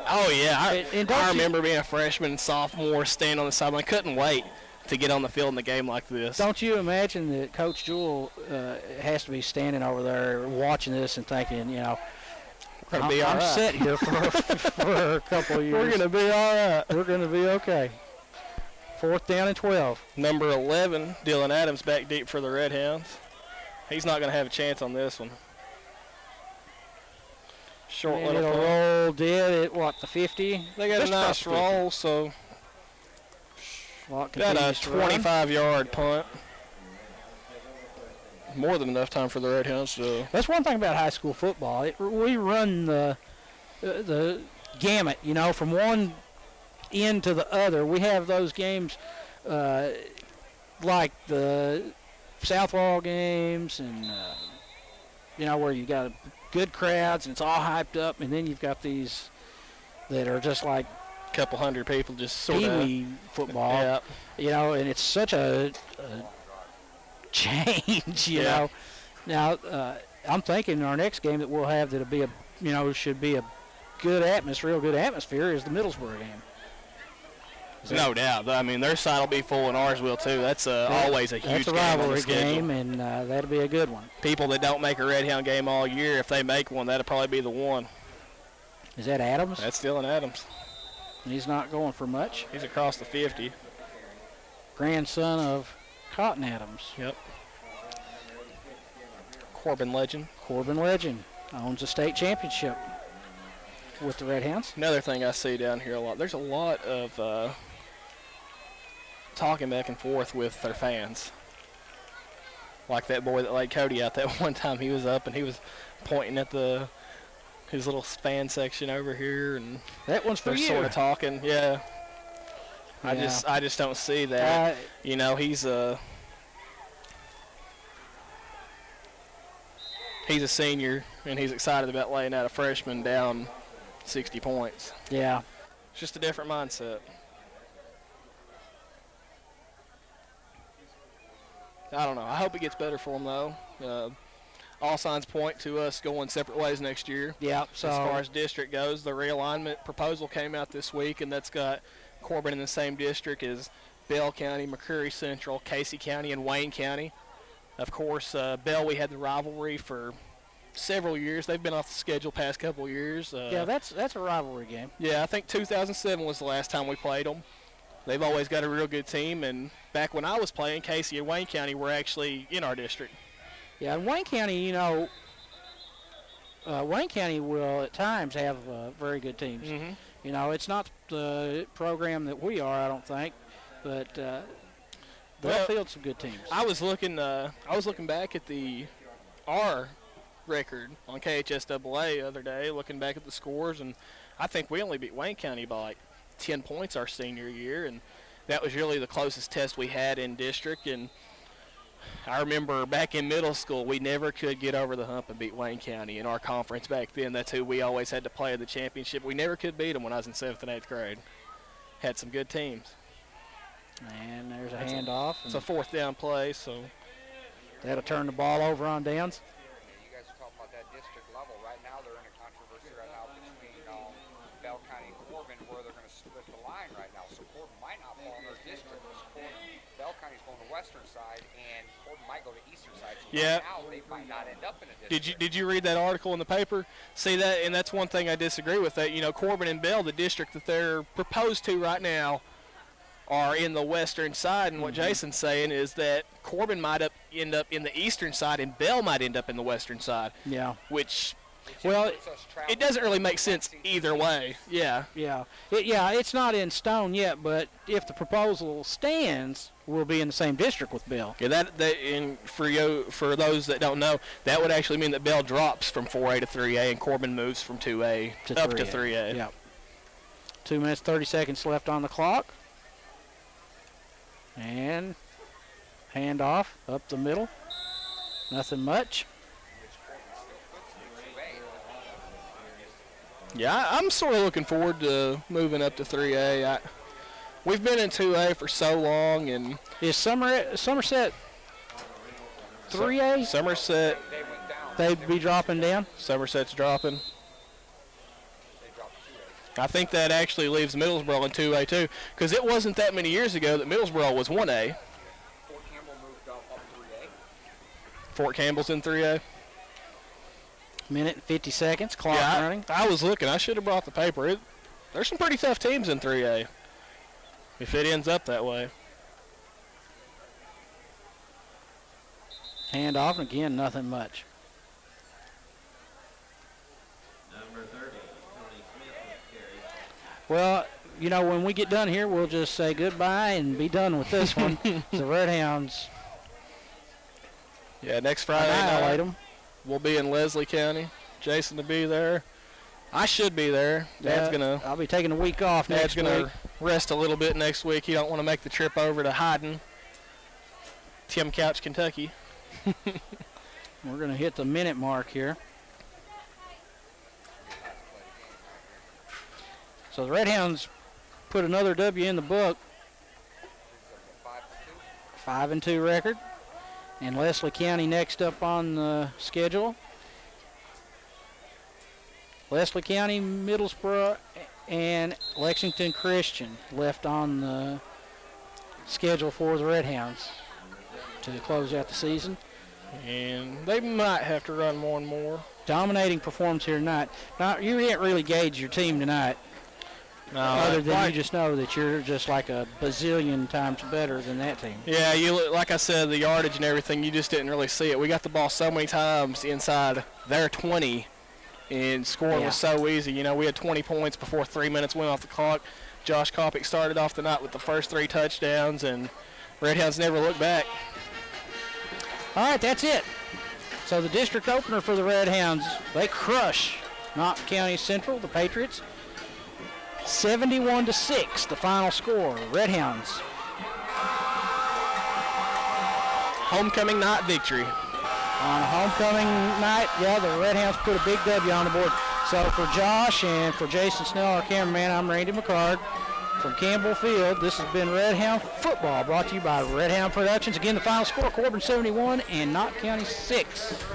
Oh, yeah. I remember being a freshman and sophomore standing on the sideline. I couldn't wait to get on the field in a game like this. Don't you imagine that Coach Jewell has to be standing over there watching this and thinking, you know, I'm set here for a couple of years. We're going to be all right. We're going to be okay. 4th down and 12. Number 11, Dylan Adams, back deep for the Redhounds. He's not going to have a chance on this one. Short and little it'll punt. roll dead at, what, the 50? They got a nice roll, so got a 25-yard punt. More than enough time for the Redhounds to. That's one thing about high school football. We run the gamut, you know, from one end to the other. We have those games like the Southwall games and, you know, where you got good crowds and it's all hyped up, and then you've got these that are just like a couple hundred people just sort of. Pee-wee football. Yeah. You know, and it's such a change, you know. Now, I'm thinking our next game that we'll have that'll be should be a good atmosphere, real good atmosphere, is the Middlesbrough game. No doubt. I mean, their side will be full and ours will too. That's always a huge game. That's a on the rivalry schedule. game, and that'll be a good one. People that don't make a Redhound game all year, if they make one, that'll probably be the one. Is that Adams? That's Dylan Adams. He's not going for much. He's across the 50. Grandson of Cotton Adams. Yep. Corbin legend. Corbin legend. Owns a state championship with the Redhounds. Another thing I see down here a lot, there's a lot of talking back and forth with their fans. Like that boy that laid Cody out that one time. He was up and he was pointing at his little fan section over here, and that one's for they're you. sort of talking. Yeah. I just don't see that. You know, he's a senior and he's excited about laying out a freshman down 60 points. Yeah. It's just a different mindset. I don't know. I hope it gets better for him, though. All signs point to us going separate ways next year. Yeah. So as far as district goes, the realignment proposal came out this week, and that's got Corbin in the same district as Bell County, McCreary Central, Casey County, and Wayne County. Of course, Bell, we had the rivalry for several years. They've been off the schedule past couple years. Yeah, that's a rivalry game. Yeah, I think 2007 was the last time we played them. They've always got a real good team, and back when I was playing, Casey and Wayne County were actually in our district. Yeah, and Wayne County, Wayne County will at times have very good teams. Mm-hmm. It's not the program that we are, I don't think, but they'll field some good teams. I was looking back at our record on KHSAA the other day, looking back at the scores, and I think we only beat Wayne County by like 10 points our senior year, and that was really the closest test we had in district. And I remember back in middle school, we never could get over the hump and beat Wayne County in our conference back then. That's who we always had to play in the championship. We never could beat them when I was in 7th and 8th grade. Had some good teams. And there's a handoff. It's a 4th down play, so that'll turn the ball over on downs. You guys are talking about that district level. Right now, they're in a controversy right now between Bell County and Corbin, where they're going to split the line right now. So Corbin might not fall in their district. Bell County's going to western side, and Corbin might go to eastern side. So yeah. Right now, they might not end up in a district. Did you read that article in the paper? See that, and that's one thing I disagree with. That Corbin and Bell, the district that they're proposed to right now, are in the western side, and what Jason's saying is that Corbin might end up in the eastern side, and Bell might end up in the western side. Yeah. Which, well, it doesn't really make sense either way. Yeah. Yeah. It's not in stone yet, but if the proposal stands, we'll be in the same district with Bell. Yeah, and for those that don't know, that would actually mean that Bell drops from 4A to 3A, and Corbin moves from 2A up to 3A. Yeah. 2 minutes, 30 seconds left on the clock. And handoff up the middle. Nothing much. Yeah, I'm sort of looking forward to moving up to 3A. We've been in 2A for so long, and is Somerset 3A? Somerset, they'd be dropping down. Somerset's dropping. I think that actually leaves Middlesboro in 2A too, because it wasn't that many years ago that Middlesboro was 1A. Fort Campbell moved up 3A. Fort Campbell's in 3A. Minute and 50 seconds, clock running. I was looking. I should have brought the paper. There's some pretty tough teams in 3A if it ends up that way. Handoff, and again, nothing much. Well, when we get done here, we'll just say goodbye and be done with this one. The Redhounds. Yeah, next Friday annihilate night, them. We'll be in Leslie County. Jason to be there. I should be there. I'll be taking a week off next week. Dad's gonna rest a little bit next week. He don't want to make the trip over to Hyden, Tim Couch, Kentucky. We're gonna hit the minute mark here. So the Redhounds put another W in the book. 5-2 record. And Leslie County next up on the schedule. Leslie County, Middlesboro, and Lexington Christian left on the schedule for the Redhounds to close out the season. And they might have to run more and more. Dominating performance here tonight. Now, you didn't really gauge your team tonight. No, other than you just know that you're just like a bazillion times better than that team. Yeah, like I said, the yardage and everything, you just didn't really see it. We got the ball so many times inside their 20, and scoring was so easy. We had 20 points before 3 minutes went off the clock. Josh Kopic started off the night with the first 3 touchdowns, and Redhounds never looked back. All right, that's it. So the district opener for the Redhounds, they crush Knott County Central, the Patriots. 71-6, the final score. Redhounds. Homecoming night victory. On homecoming night, the Redhounds put a big W on the board. So for Josh and for Jason Snell, our cameraman, I'm Randy McCard from Campbell Field. This has been Redhound Football, brought to you by Redhound Productions. Again, the final score, Corbin 71 and Knott County 6.